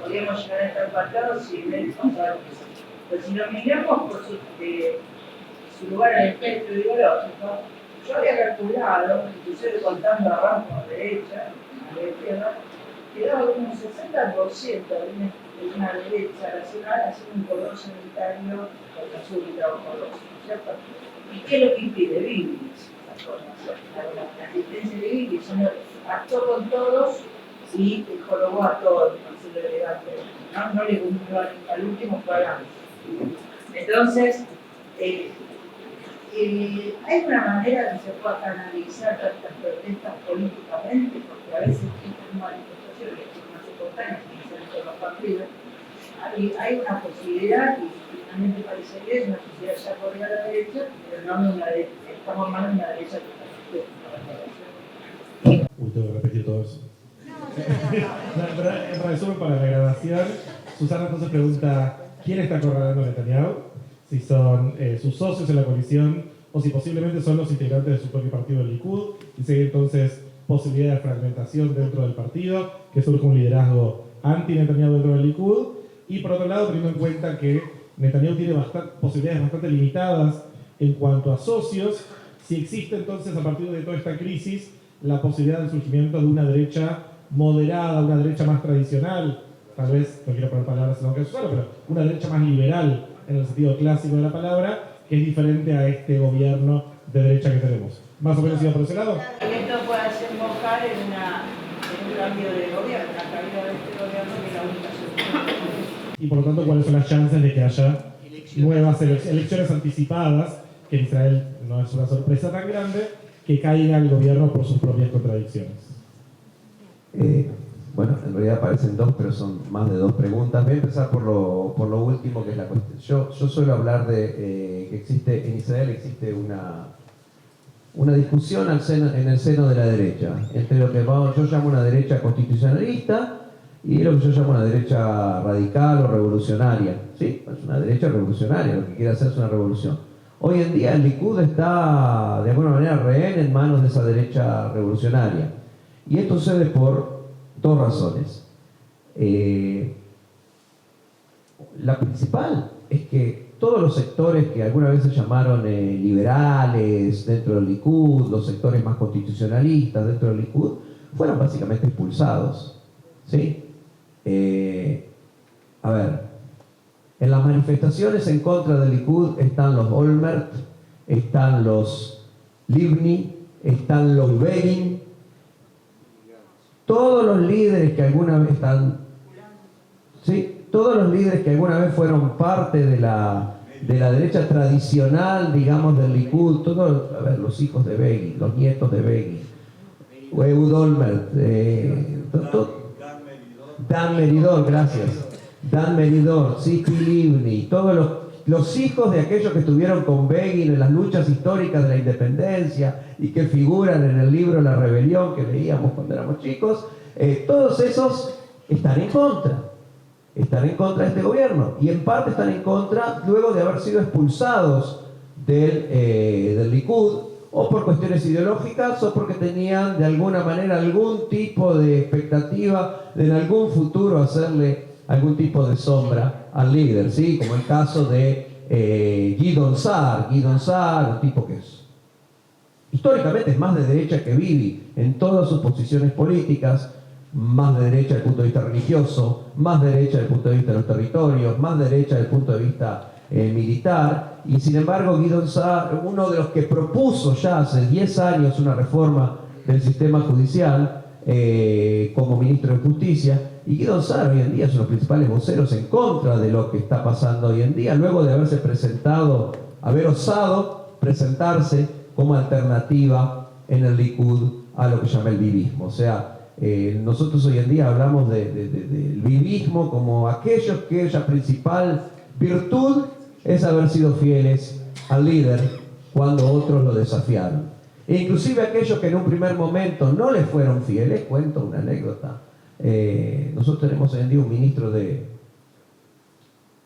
podíamos llegar a estar empatados si ven pasar. Pero si nos miramos por su lugar en el espectro ideológico, yo había calculado, inclusive contando abajo a la derecha, a la izquierda, que daba como un 60% de una derecha racional haciendo un cordón sanitario contra su trabajador, ¿cierto? ¿Y qué es lo que impide? Bibi, la asistencia de Bibi, actuó con todos y jorobó a todos, no se lo elegante, no le cumplió al último programa. Entonces, hay una manera de que se pueda canalizar estas protestas políticamente, porque a veces estas manifestaciones que son más espontáneas, que se hacen los partidos, hay una posibilidad, y finalmente parece que es una posibilidad ya correr a la derecha, pero no una derecha, estamos más en una derecha que está. Uy, tengo que repetir todo eso. Pero en resumen, para la grabación, Susana entonces pregunta ¿quién está acorralando a Netanyahu? Si son sus socios en la coalición o si posiblemente son los integrantes de su propio partido, el Likud, y si hay entonces posibilidad de fragmentación dentro del partido, que surge un liderazgo anti-Netanyahu dentro del Likud, y por otro lado teniendo en cuenta que Netanyahu tiene posibilidades bastante limitadas en cuanto a socios, si existe entonces a partir de toda esta crisis la posibilidad del surgimiento de una derecha moderada, una derecha más tradicional, tal vez, no quiero poner palabras en lo que es usuario, pero una derecha más liberal en el sentido clásico de la palabra, que es diferente a este gobierno de derecha que tenemos. ¿Más o menos iba por ese lado? Y esto puede desembocar en un cambio de gobierno, una caída de este gobierno que es la única solución. Y por lo tanto, ¿cuáles son las chances de que haya nuevas elecciones anticipadas, que en Israel no es una sorpresa tan grande, que caiga el gobierno por sus propias contradicciones? Bueno, en realidad parecen dos, pero son más de dos preguntas. Voy a empezar por lo último, que es la cuestión. Yo suelo hablar de que en Israel existe una discusión en el seno de la derecha, entre lo que yo llamo una derecha constitucionalista y lo que yo llamo una derecha radical o revolucionaria. Sí, es una derecha revolucionaria, lo que quiere hacer es una revolución. Hoy en día el Likud está de alguna manera rehén en manos de esa derecha revolucionaria. Y esto sucede por dos razones. La principal es que todos los sectores que alguna vez se llamaron liberales dentro del Likud, los sectores más constitucionalistas dentro del Likud, fueron básicamente expulsados. ¿Sí? A ver, en las manifestaciones en contra del Likud están los Olmert, están los Livni, están los Begin, todos los líderes que alguna vez están, ¿sí? Todos los líderes que alguna vez fueron parte de la derecha tradicional, digamos, del Likud, todos, a ver, los hijos de Begin, los nietos de Begin, Ehud Olmert, Dan Meridor, gracias. Dan Meridor, Tzipi Livni, todos los hijos de aquellos que estuvieron con Begin en las luchas históricas de la independencia y que figuran en el libro La Rebelión que leíamos cuando éramos chicos, todos esos están en contra de este gobierno y en parte están en contra luego de haber sido expulsados del Likud, o por cuestiones ideológicas o porque tenían de alguna manera algún tipo de expectativa de en algún futuro hacerle algún tipo de sombra al líder, ¿sí? Como el caso de Gideon Sa'ar, un tipo que es históricamente es más de derecha que Bibi en todas sus posiciones políticas, más de derecha desde el punto de vista religioso, más de derecha desde el punto de vista de los territorios, más de derecha desde el punto de vista militar, y sin embargo Gideon Sa'ar, uno de los que propuso ya hace 10 años una reforma del sistema judicial como ministro de Justicia, y Gideon Sa'ar hoy en día es uno de los principales voceros en contra de lo que está pasando hoy en día, luego de haber osado presentarse como alternativa en el Likud a lo que llama el bibismo. O sea, nosotros hoy en día hablamos del bibismo como aquellos cuya principal virtud es haber sido fieles al líder cuando otros lo desafiaron. E inclusive aquellos que en un primer momento no les fueron fieles, cuento una anécdota. Nosotros tenemos hoy en día un ministro de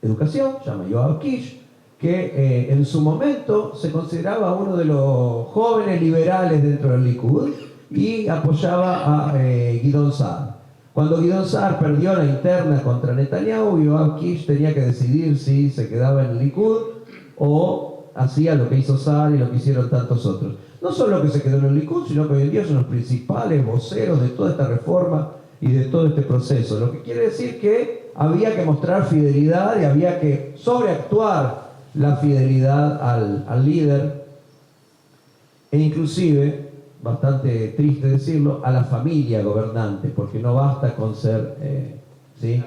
Educación, se llama Yoav Kish, que en su momento se consideraba uno de los jóvenes liberales dentro del Likud y apoyaba a Gideon Sa'ar. Cuando Gideon Sa'ar perdió la interna contra Netanyahu, Yoav Kish tenía que decidir si se quedaba en el Likud o hacía lo que hizo Sa'ar y lo que hicieron tantos otros. No solo que se quedó en el Likud, sino que hoy en día son los principales voceros de toda esta reforma y de todo este proceso. Lo que quiere decir que había que mostrar fidelidad y había que sobreactuar la fidelidad al líder e inclusive, bastante triste decirlo, a la familia gobernante, porque no basta con ser, ¿sí?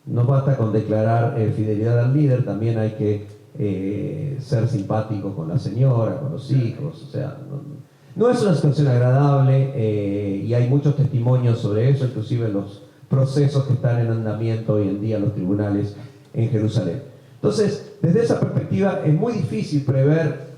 No basta con declarar fidelidad al líder, también hay que ser simpático con la señora, con los hijos, o sea, no es una situación agradable y hay muchos testimonios sobre eso, inclusive en los procesos que están en andamiento hoy en día en los tribunales en Jerusalén. Entonces, desde esa perspectiva es muy difícil prever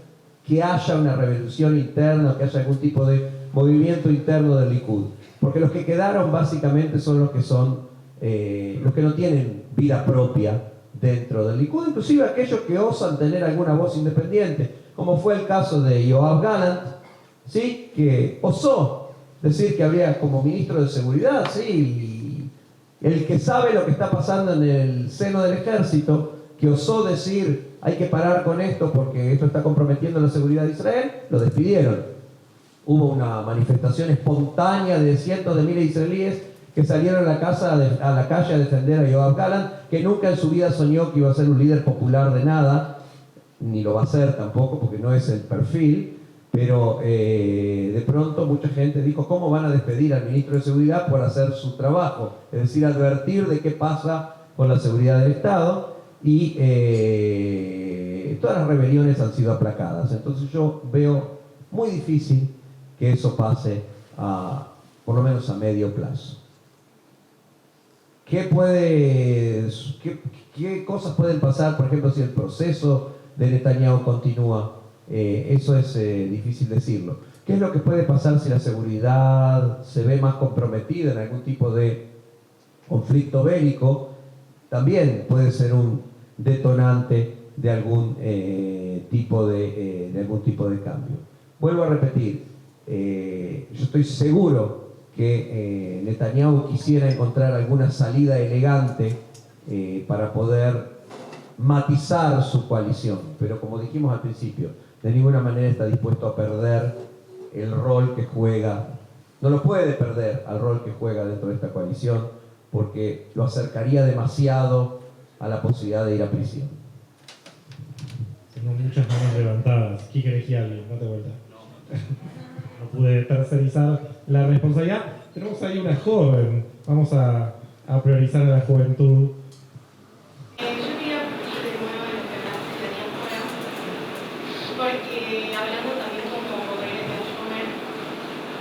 que haya una revolución interna o que haya algún tipo de movimiento interno del Likud, porque los que quedaron básicamente son los que no tienen vida propia dentro del Likud, inclusive aquellos que osan tener alguna voz independiente, como fue el caso de Yoav Gallant, ¿sí? Que osó decir que habría como ministro de seguridad, ¿sí? El que sabe lo que está pasando en el seno del ejército, que osó decir hay que parar con esto porque esto está comprometiendo la seguridad de Israel, lo despidieron. Hubo una manifestación espontánea de cientos de miles de israelíes que salieron a la calle a defender a Yoav Gallant, que nunca en su vida soñó que iba a ser un líder popular de nada, ni lo va a ser tampoco porque no es el perfil, pero de pronto mucha gente dijo, ¿cómo van a despedir al ministro de Seguridad por hacer su trabajo? Es decir, advertir de qué pasa con la seguridad del Estado, y todas las rebeliones han sido aplacadas. Entonces yo veo muy difícil que eso pase por lo menos a medio plazo. ¿Qué cosas pueden pasar, por ejemplo, si el proceso de Netanyahu continúa? eso es difícil decirlo. ¿Qué es lo que puede pasar si la seguridad se ve más comprometida en algún tipo de conflicto bélico? También puede ser un detonante de algún tipo de cambio. Vuelvo a repetir, yo estoy seguro que Netanyahu quisiera encontrar alguna salida elegante para poder matizar su coalición, pero como dijimos al principio, de ninguna manera está dispuesto a perder el rol que juega, no lo puede perder al rol que juega dentro de esta coalición, porque lo acercaría demasiado a la posibilidad de ir a prisión. Tengo muchas manos levantadas. Quique, elegí a alguien, date vuelta. No pude tercerizar la responsabilidad. Tenemos ahí una joven. Vamos a priorizar a la juventud. Yo quería ir de nuevo en lo que hablaste de diáspora, porque hablando también como Gabriela Schumer,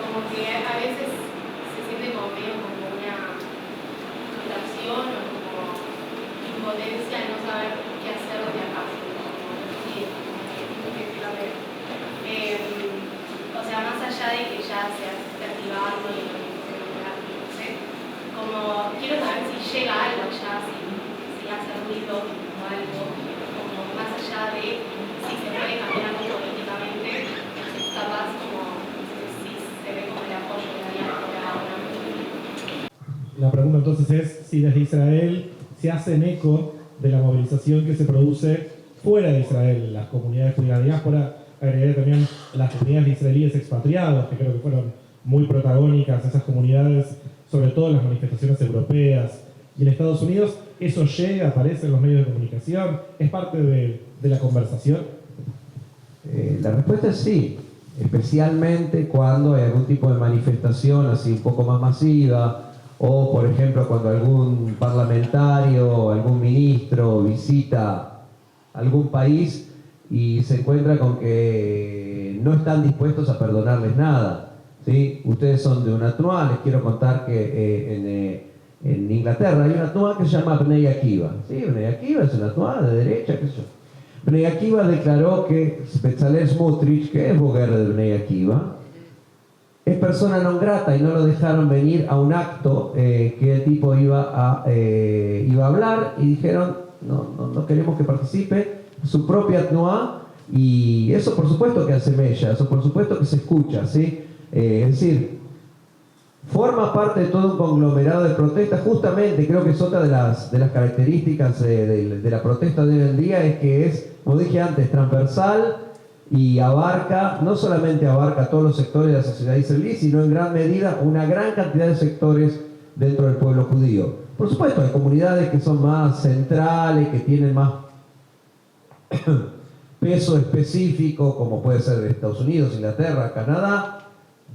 como que a veces se siente como medio como una frustración o como impotencia de no saber qué hacer de acá. O sea, más allá de que ya se esté activando y no sé, como quiero saber si llega algo allá, si hace ruido o algo, como más allá de si se puede cambiar algo políticamente, capaz como si se ve como el apoyo de la diáspora ahora. La pregunta entonces es si desde Israel se hacen eco de la movilización que se produce fuera de Israel, las comunidades judías de diáspora. Agregaré también las comunidades de israelíes expatriados, que creo que fueron muy protagónicas, esas comunidades, sobre todo en las manifestaciones europeas y en Estados Unidos. ¿Eso llega, aparece en los medios de comunicación? ¿Es parte de la conversación? La respuesta es sí, especialmente cuando hay algún tipo de manifestación así un poco más masiva, o por ejemplo cuando algún parlamentario o algún ministro visita algún país y se encuentra con que no están dispuestos a perdonarles nada, ¿sí? Ustedes son de una TNUA, les quiero contar que en Inglaterra hay una TNUA que se llama Bnei Akiva. ¿Sí? Bnei Akiva es una TNUA de derecha, qué sé yo. Bnei Akiva declaró que Bezalel Smotrich, que es boguer de Bnei Akiva, es persona non grata y no lo dejaron venir a un acto que el tipo iba a hablar y dijeron no queremos que participe, su propia TNUA, y eso por supuesto que hace mella, eso por supuesto que se escucha, ¿sí? Es decir, forma parte de todo un conglomerado de protestas. Justamente creo que es otra de las características de la protesta de hoy en día, es que es, como dije antes, transversal y no solamente abarca todos los sectores de la sociedad israelí, sino en gran medida una gran cantidad de sectores dentro del pueblo judío. Por supuesto, hay comunidades que son más centrales, que tienen más peso específico, como puede ser Estados Unidos, Inglaterra, Canadá,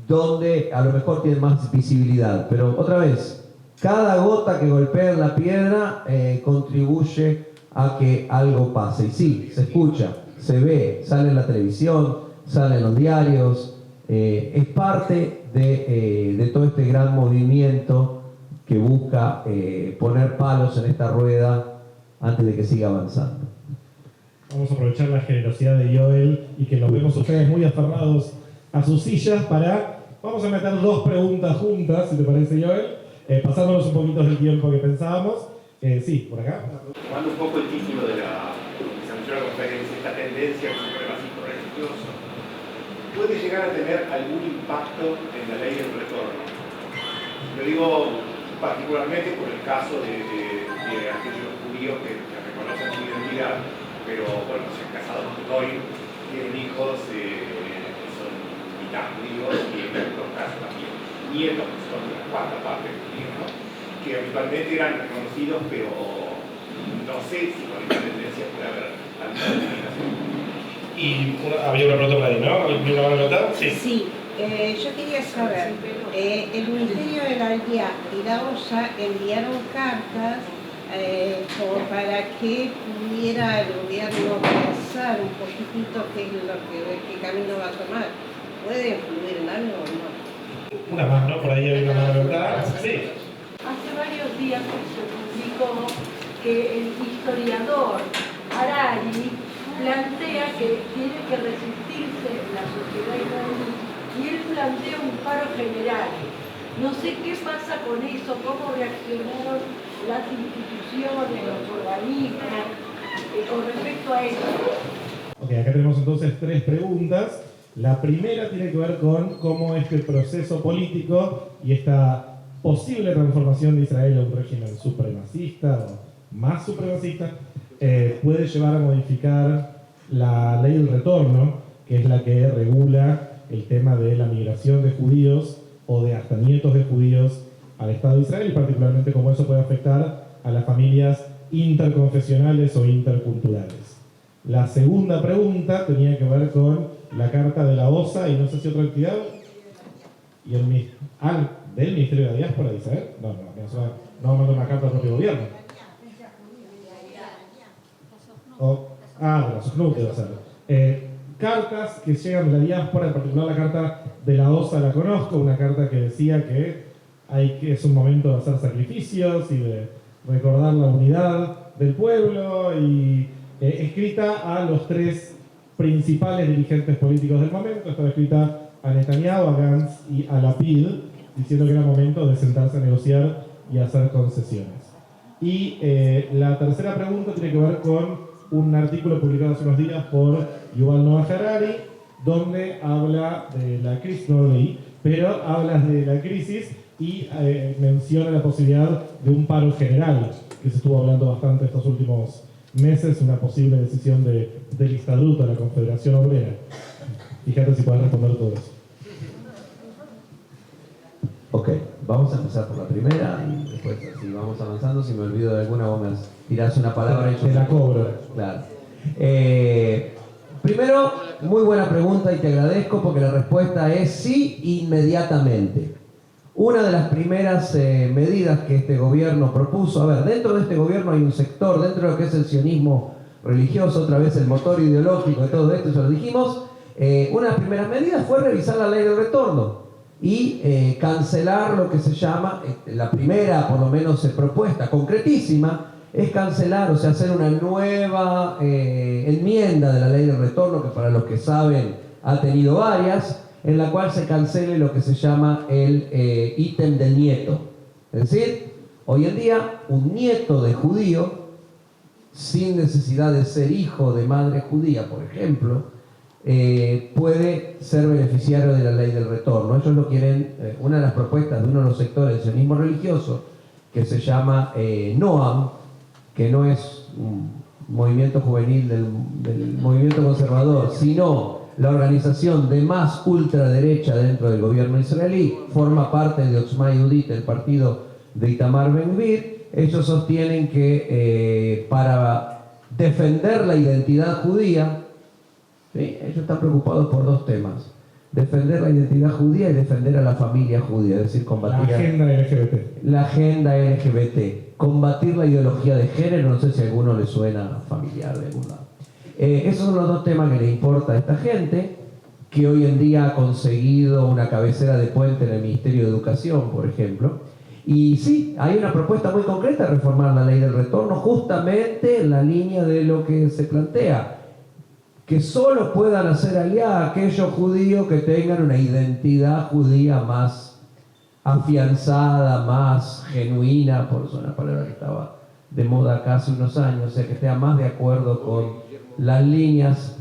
donde a lo mejor tienen más visibilidad. Pero otra vez, cada gota que golpea en la piedra contribuye a que algo pase. Y sí, se escucha, se ve, sale en la televisión, sale en los diarios, es parte de todo este gran movimiento que busca poner palos en esta rueda antes de que siga avanzando. Vamos a aprovechar la generosidad de Joel y que los vemos ustedes muy aferrados a sus sillas vamos a meter dos preguntas juntas, si te parece, Joel, pasándonos un poquito del tiempo que pensábamos. Sí, por acá. Tomando un poco el título de la conferencia, esta tendencia al supremacismo religioso, ¿puede llegar a tener algún impacto en la ley del retorno? Lo digo particularmente por el caso de aquellos judíos que reconocen su identidad, pero bueno, se han casado con Goy, tienen hijos que son mitad judíos y en otros casos también nietos que son de la cuarta parte judíos, ¿no? Que habitualmente eran reconocidos, pero no sé si con esta tendencia puede haber alguna discriminación. Y había una pregunta para ahí, ¿no? ¿Alguna van a notar? Sí. Sí, yo quería saber, el Ministerio de la Aldea y la OSA enviaron cartas como para que pudiera el gobierno pensar un poquitito qué camino va a tomar. ¿Puede influir en algo o no? Una más, ¿no? Por ahí hay una más pregunta. Sí. Hace varios días se publicó que el historiador Harari plantea que tiene que resistir la sociedad israelí y él plantea un paro general. No sé qué pasa con eso, cómo reaccionaron las instituciones, los organismos con respecto a eso. Ok, acá tenemos entonces 3 preguntas. La primera tiene que ver con cómo este proceso político y esta posible transformación de Israel a un régimen supremacista o más supremacista puede llevar a modificar la ley del retorno, que es la que regula el tema de la migración de judíos o de hasta nietos de judíos al Estado de Israel, y particularmente cómo eso puede afectar a las familias interconfesionales o interculturales. La segunda pregunta tenía que ver con la carta de la OSA y no sé si otra entidad, y del Ministerio de la Diáspora de Israel. No mandó una carta al propio gobierno. De la SOCNUT debe ser. Cartas que llegan de la diáspora, en particular la carta de la OSA la conozco, una carta que decía que es un momento de hacer sacrificios y de recordar la unidad del pueblo, y escrita a los 3 principales dirigentes políticos del momento. Estaba escrita a Netanyahu, a Gantz y a Lapid, diciendo que era momento de sentarse a negociar y hacer concesiones. Y la tercera pregunta tiene que ver con un artículo publicado hace unos días por Yuval Noah Harari, donde habla de la crisis, no lo leí, pero habla de la crisis y menciona la posibilidad de un paro general, que se estuvo hablando bastante estos últimos meses, una posible decisión del Histadrut, de la Confederación Obrera. Fíjate si puedes responder todo eso. Ok, vamos a empezar por la primera y después si vamos avanzando, si me olvido de alguna vos me tirás una palabra y yo te la cobro. Claro. Primero, muy buena pregunta y te agradezco porque la respuesta es sí, inmediatamente. Una de las primeras medidas que este gobierno propuso, a ver, dentro de este gobierno hay un sector, dentro de lo que es el sionismo religioso, otra vez el motor ideológico de todo esto, ya lo dijimos, una de las primeras medidas fue revisar la ley del retorno y cancelar lo que se llama, la primera por lo menos propuesta concretísima, es cancelar, o sea, hacer una nueva enmienda de la ley del retorno, que para los que saben ha tenido varias, en la cual se cancele lo que se llama el ítem del nieto. Es decir, hoy en día un nieto de judío, sin necesidad de ser hijo de madre judía, por ejemplo, puede ser beneficiario de la ley del retorno. Ellos lo quieren, una de las propuestas de uno de los sectores del sionismo religioso, que se llama Noam, que no es un movimiento juvenil del movimiento conservador, sino la organización de más ultraderecha dentro del gobierno israelí, forma parte de Otzma Yehudit, el partido de Itamar Ben-Gvir. Ellos sostienen que para defender la identidad judía, ¿sí? Ellos están preocupados por 2 temas: defender la identidad judía y defender a la familia judía, es decir, combatir la agenda LGBT. La agenda LGBT, combatir la ideología de género, no sé si a alguno le suena familiar de algún lado. Esos son los 2 temas que le importa a esta gente, que hoy en día ha conseguido una cabecera de puente en el Ministerio de Educación, por ejemplo. Y sí, hay una propuesta muy concreta de reformar la ley del retorno, justamente en la línea de lo que se plantea, que solo puedan hacer aliá aquellos judíos que tengan una identidad judía más afianzada, más genuina, por eso una palabra que estaba de moda acá hace unos años, o sea, que esté más de acuerdo con las líneas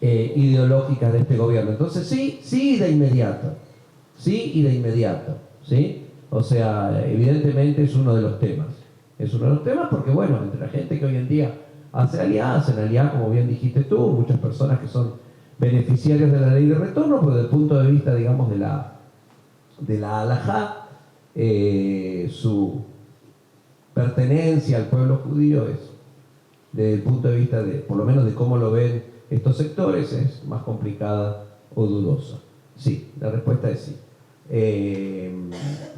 ideológicas de este gobierno. Entonces sí de inmediato, ¿sí? O sea, evidentemente es uno de los temas. Es uno de los temas porque, bueno, entre la gente que hoy en día hacen alianza, como bien dijiste tú, muchas personas que son beneficiarios de la ley de retorno, pero desde el punto de vista, digamos, de la halajá, su pertenencia al pueblo judío es, desde el punto de vista de, por lo menos de cómo lo ven estos sectores, es más complicada o dudosa. Sí, la respuesta es sí.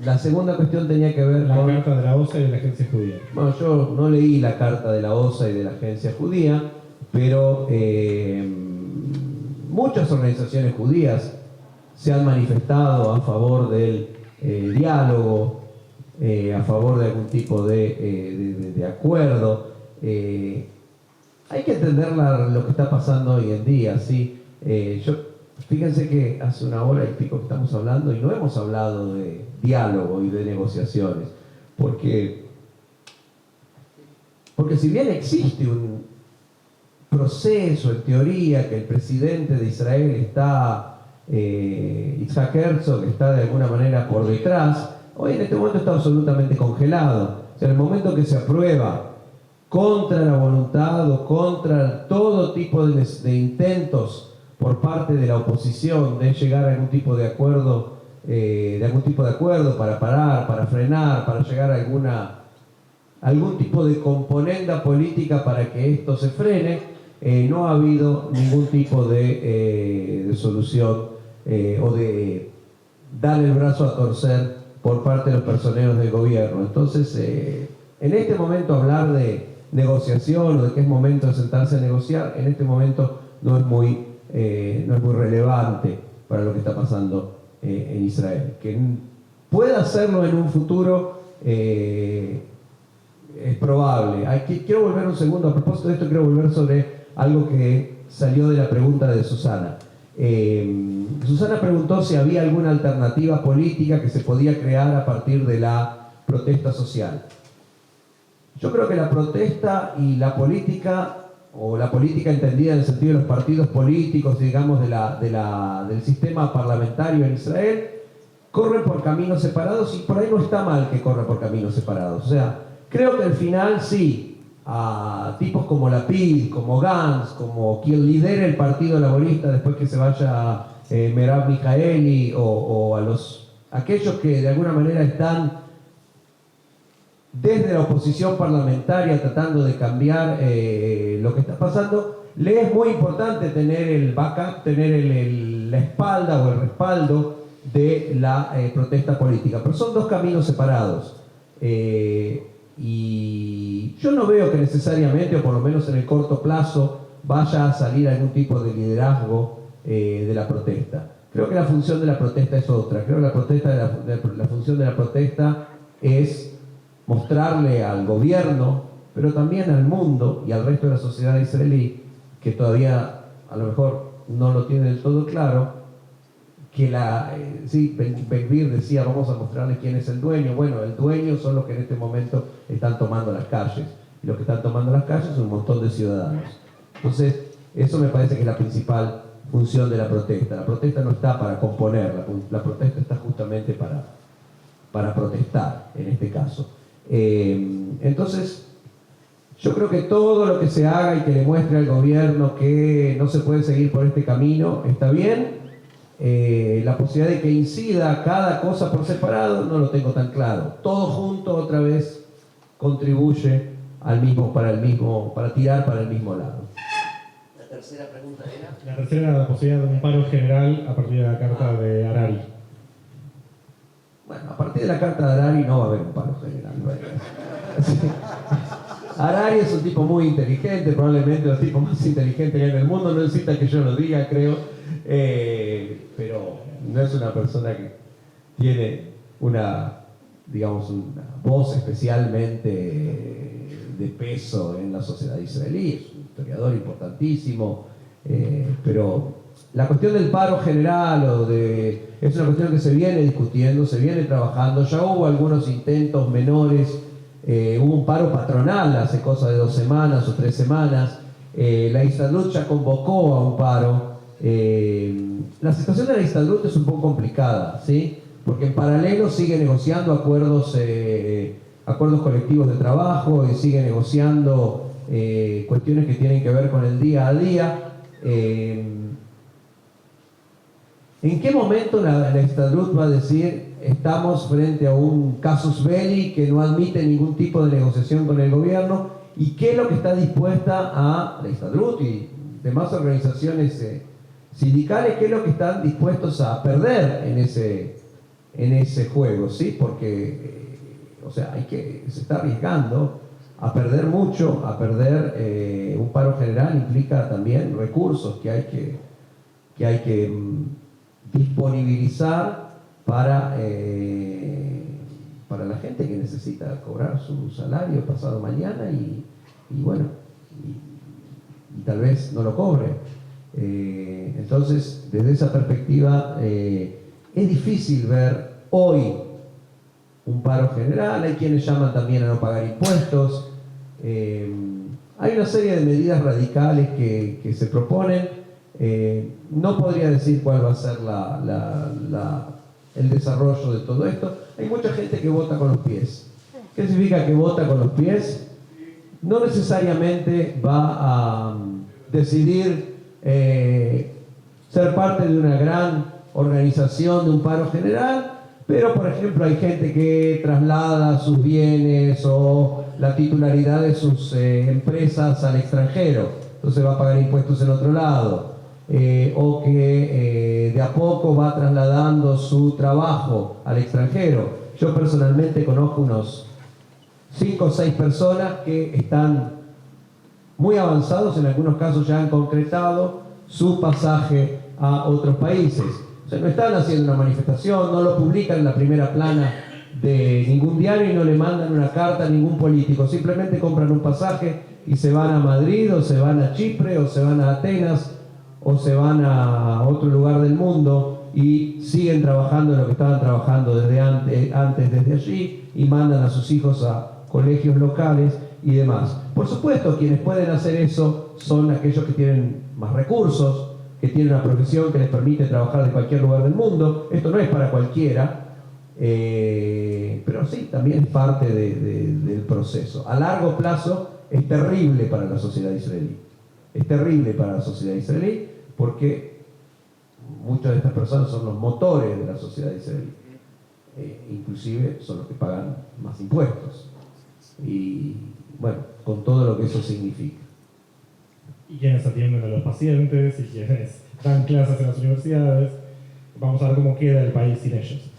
La segunda cuestión tenía que ver con la carta de la OSA y de la agencia judía. Bueno, yo no leí la carta de la OSA y de la agencia judía, pero muchas organizaciones judías se han manifestado a favor del diálogo, a favor de algún tipo de acuerdo. Hay que entender lo que está pasando hoy en día, ¿sí? Yo fíjense que hace una hora y pico que estamos hablando y no hemos hablado de diálogo y de negociaciones, porque si bien existe un proceso en teoría que el presidente de Israel está, Yitzhak Herzog, está de alguna manera por detrás, hoy en este momento está absolutamente congelado. O sea, en el momento que se aprueba contra la voluntad o contra todo tipo de intentos por parte de la oposición de llegar a algún tipo de acuerdo, para parar, para frenar, para llegar a algún tipo de componenda política para que esto se frene, no ha habido ningún tipo de solución o de dar el brazo a torcer por parte de los personeros del gobierno. Entonces, en este momento hablar de negociación o de que es momento de sentarse a negociar, en este momento no es muy relevante para lo que está pasando en Israel. Que pueda hacerlo en un futuro es probable. Quiero volver un segundo, a propósito de esto, quiero volver sobre algo que salió de la pregunta de Susana. Susana preguntó si había alguna alternativa política que se podía crear a partir de la protesta social. Yo creo que la protesta y la política, o la política entendida en el sentido de los partidos políticos, digamos, del sistema parlamentario en Israel, corren por caminos separados, y por ahí no está mal que corran por caminos separados. O sea, creo que al final sí, a tipos como Lapid, como Gantz, como quien lidere el Partido Laborista después que se vaya Merav Mijaeli, o a aquellos que de alguna manera están desde la oposición parlamentaria tratando de cambiar lo que está pasando, le es muy importante tener el backup, tener la espalda o el respaldo de la protesta política. Pero son dos caminos separados. Y yo no veo que necesariamente, o por lo menos en el corto plazo, vaya a salir algún tipo de liderazgo de la protesta. Creo que la función de la protesta es otra. Creo que la función de la protesta es mostrarle al gobierno, pero también al mundo y al resto de la sociedad israelí, que todavía a lo mejor no lo tiene del todo claro, que Ben-Gvir decía, vamos a mostrarles quién es el dueño. Bueno, el dueño son los que en este momento están tomando las calles, y los que están tomando las calles son un montón de ciudadanos. Entonces, eso me parece que es la principal función de la protesta. La protesta no está para componer, la protesta está justamente para protestar, en este caso. Entonces, yo creo que todo lo que se haga y que le muestre al gobierno que no se puede seguir por este camino está bien. La posibilidad de que incida cada cosa por separado no lo tengo tan claro. Todo junto otra vez contribuye para tirar para el mismo lado. La tercera pregunta era. La tercera era la posibilidad de un paro general a partir de la carta de Harari. Bueno, a partir de la carta de Harari no va a haber un paro general. Harari es un tipo muy inteligente, probablemente los tipos más inteligentes que hay en el mundo, no necesita que yo lo diga, creo. Pero no es una persona que tiene una voz especialmente de peso en la sociedad israelí. Es un historiador importantísimo, pero la cuestión del paro general es una cuestión que se viene discutiendo, se viene trabajando. Ya hubo algunos intentos menores, hubo un paro patronal hace cosa de 2 semanas o 3 semanas. La Histadrut ya convocó a un paro. La situación de la Histadrut es un poco complicada, ¿sí? Porque en paralelo sigue negociando acuerdos colectivos de trabajo y sigue negociando cuestiones que tienen que ver con el día a día. ¿En qué momento la Histadrut va a decir estamos frente a un casus belli que no admite ningún tipo de negociación con el gobierno? ¿Y qué es lo que está dispuesta a la Histadrut y demás organizaciones sindicales, qué es lo que están dispuestos a perder en ese juego, ¿sí? Porque se está arriesgando a perder mucho, a perder un paro general implica también recursos que hay que disponibilizar para la gente que necesita cobrar su salario pasado mañana y tal vez no lo cobre. Entonces, desde esa perspectiva, es difícil ver hoy un paro general. Hay quienes llaman también a no pagar impuestos. Hay una serie de medidas radicales que se proponen. No podría decir cuál va a ser el desarrollo de todo esto. Hay mucha gente que vota con los pies. ¿Qué significa que vota con los pies? No necesariamente va a decidir ser parte de una gran organización de un paro general, pero por ejemplo hay gente que traslada sus bienes o la titularidad de sus empresas al extranjero, entonces va a pagar impuestos en otro lado, o que de a poco va trasladando su trabajo al extranjero. Yo personalmente conozco unos 5 o 6 personas que están muy avanzados, en algunos casos ya han concretado su pasaje a otros países. O sea, no están haciendo una manifestación, no lo publican en la primera plana de ningún diario y no le mandan una carta a ningún político, simplemente compran un pasaje y se van a Madrid, o se van a Chipre, o se van a Atenas, o se van a otro lugar del mundo y siguen trabajando en lo que estaban trabajando desde antes desde allí, y mandan a sus hijos a colegios locales y demás. Por supuesto, quienes pueden hacer eso son aquellos que tienen más recursos, que tienen una profesión que les permite trabajar de cualquier lugar del mundo. Esto no es para cualquiera, pero sí, también es parte del proceso. A largo plazo es terrible para la sociedad israelí. Es terrible para la sociedad israelí porque muchas de estas personas son los motores de la sociedad israelí. Inclusive son los que pagan más impuestos. Y bueno, con todo lo que eso significa. Y quienes atienden a los pacientes y quienes dan clases en las universidades. Vamos a ver cómo queda el país sin ellos.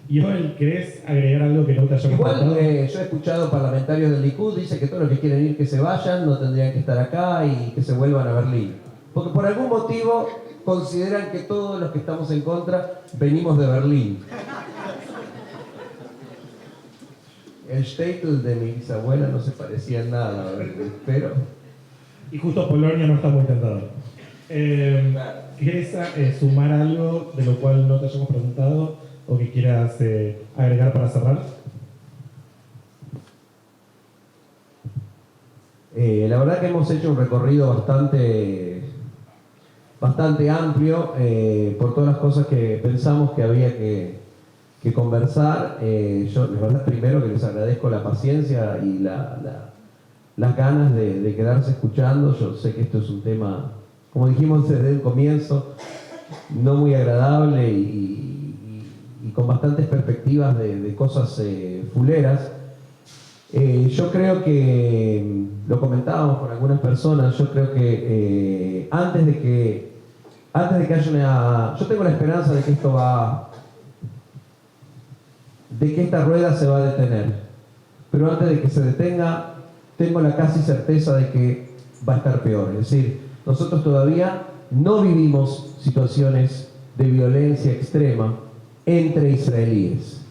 Y Joel, ¿querés agregar algo que no te haya contado? Igual, yo he escuchado parlamentarios del Likud, dice que todos los que quieren ir que se vayan, no tendrían que estar acá y que se vuelvan a Berlín. Porque por algún motivo consideran que todos los que estamos en contra venimos de Berlín. El shtetl de mi bisabuela no se parecía en nada, pero... Y justo Polonia no está muy tentador. ¿Quieres sumar algo de lo cual no te hayamos preguntado o que quieras agregar para cerrar? La verdad que hemos hecho un recorrido bastante amplio por todas las cosas que pensamos que había que conversar. Yo, la verdad, primero que les agradezco la paciencia y las ganas de quedarse escuchando. Yo sé que esto es un tema, como dijimos desde el comienzo, no muy agradable y con bastantes perspectivas de cosas fuleras. Yo creo que, lo comentábamos con algunas personas, yo creo que antes de que haya yo tengo la esperanza de que esta rueda se va a detener, pero antes de que se detenga tengo la casi certeza de que va a estar peor. Es decir, nosotros todavía no vivimos situaciones de violencia extrema entre israelíes.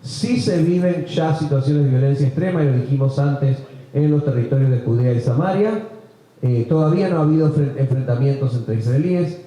Sí se viven ya situaciones de violencia extrema, y lo dijimos antes, en los territorios de Judea y Samaria. Todavía no ha habido enfrentamientos entre israelíes.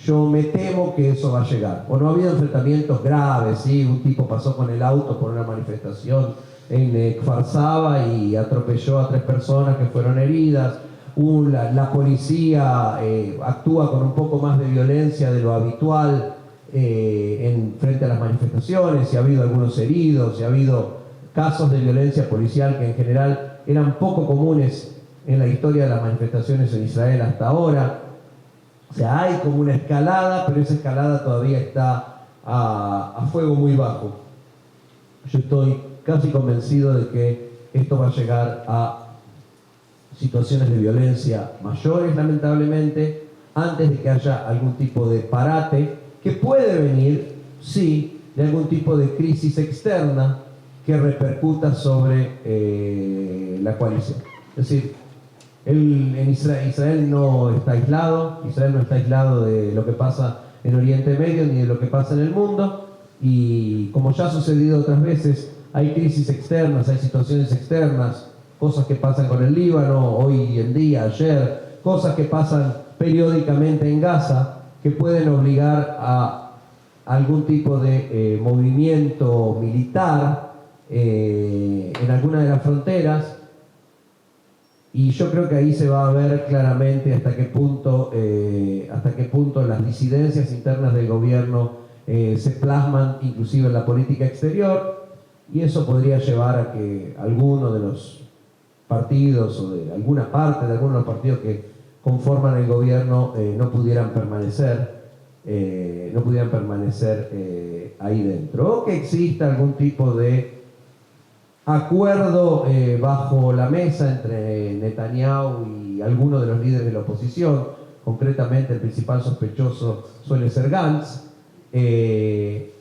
Yo me temo que eso va a llegar. O no ha habido enfrentamientos graves, ¿sí? Un tipo pasó con el auto por una manifestación en Kfar Saba y atropelló a 3 personas que fueron heridas. La policía actúa con un poco más de violencia de lo habitual frente a las manifestaciones, y ha habido algunos heridos, y ha habido casos de violencia policial que en general eran poco comunes en la historia de las manifestaciones en Israel hasta ahora. O sea, hay como una escalada, pero esa escalada todavía está a fuego muy bajo. Yo estoy casi convencido de que esto va a llegar a situaciones de violencia mayores, lamentablemente, antes de que haya algún tipo de parate, que puede venir, sí, de algún tipo de crisis externa que repercuta sobre la coalición. Es decir, Israel no está aislado, Israel no está aislado de lo que pasa en Oriente Medio ni de lo que pasa en el mundo, y como ya ha sucedido otras veces, hay crisis externas, hay situaciones externas, cosas que pasan con el Líbano hoy en día, ayer, cosas que pasan periódicamente en Gaza, que pueden obligar a algún tipo de movimiento militar en alguna de las fronteras. Y yo creo que ahí se va a ver claramente hasta qué punto las disidencias internas del gobierno se plasman inclusive en la política exterior, y eso podría llevar a que alguno de los partidos o de alguna parte de algunos de los partidos que conforman el gobierno no pudieran permanecer ahí dentro, o que exista algún tipo de acuerdo bajo la mesa entre Netanyahu y algunos de los líderes de la oposición. Concretamente el principal sospechoso suele ser Gantz, que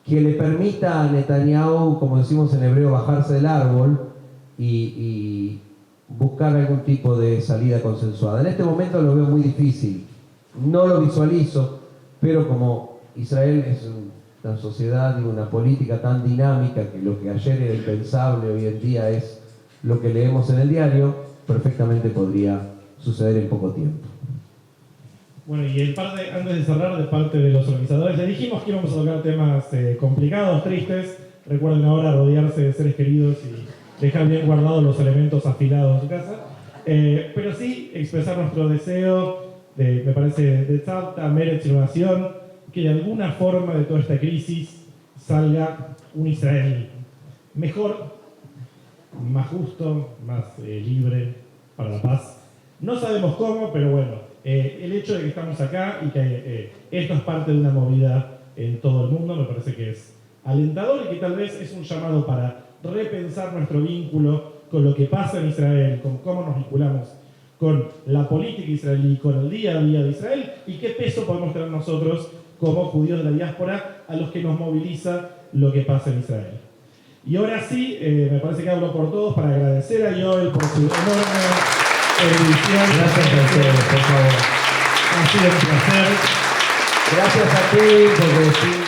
le permita a Netanyahu, como decimos en hebreo, bajarse del árbol y buscar algún tipo de salida consensuada. En este momento lo veo muy difícil, no lo visualizo, pero como Israel es una sociedad y una política tan dinámica que lo que ayer era impensable hoy en día es lo que leemos en el diario, perfectamente podría suceder en poco tiempo. Bueno, y antes de cerrar, de parte de los organizadores, les dijimos que íbamos a tocar temas complicados, tristes. Recuerden ahora rodearse de seres queridos y dejar bien guardados los elementos afilados en su casa. Pero sí expresar nuestro deseo, me parece, de Tzavta, Meretz, Innovación, que de alguna forma de toda esta crisis salga un Israel mejor, más justo, más libre para la paz. No sabemos cómo, pero bueno, el hecho de que estamos acá y que esto es parte de una movida en todo el mundo me parece que es alentador y que tal vez es un llamado para repensar nuestro vínculo con lo que pasa en Israel, con cómo nos vinculamos con la política israelí, con el día a día de Israel y qué peso podemos tener nosotros como judíos de la diáspora a los que nos moviliza lo que pasa en Israel. Y ahora sí, me parece que hablo por todos para agradecer a Joel por su enorme edición. Gracias a ustedes, por favor. Ha sido un placer. Gracias a ti, porque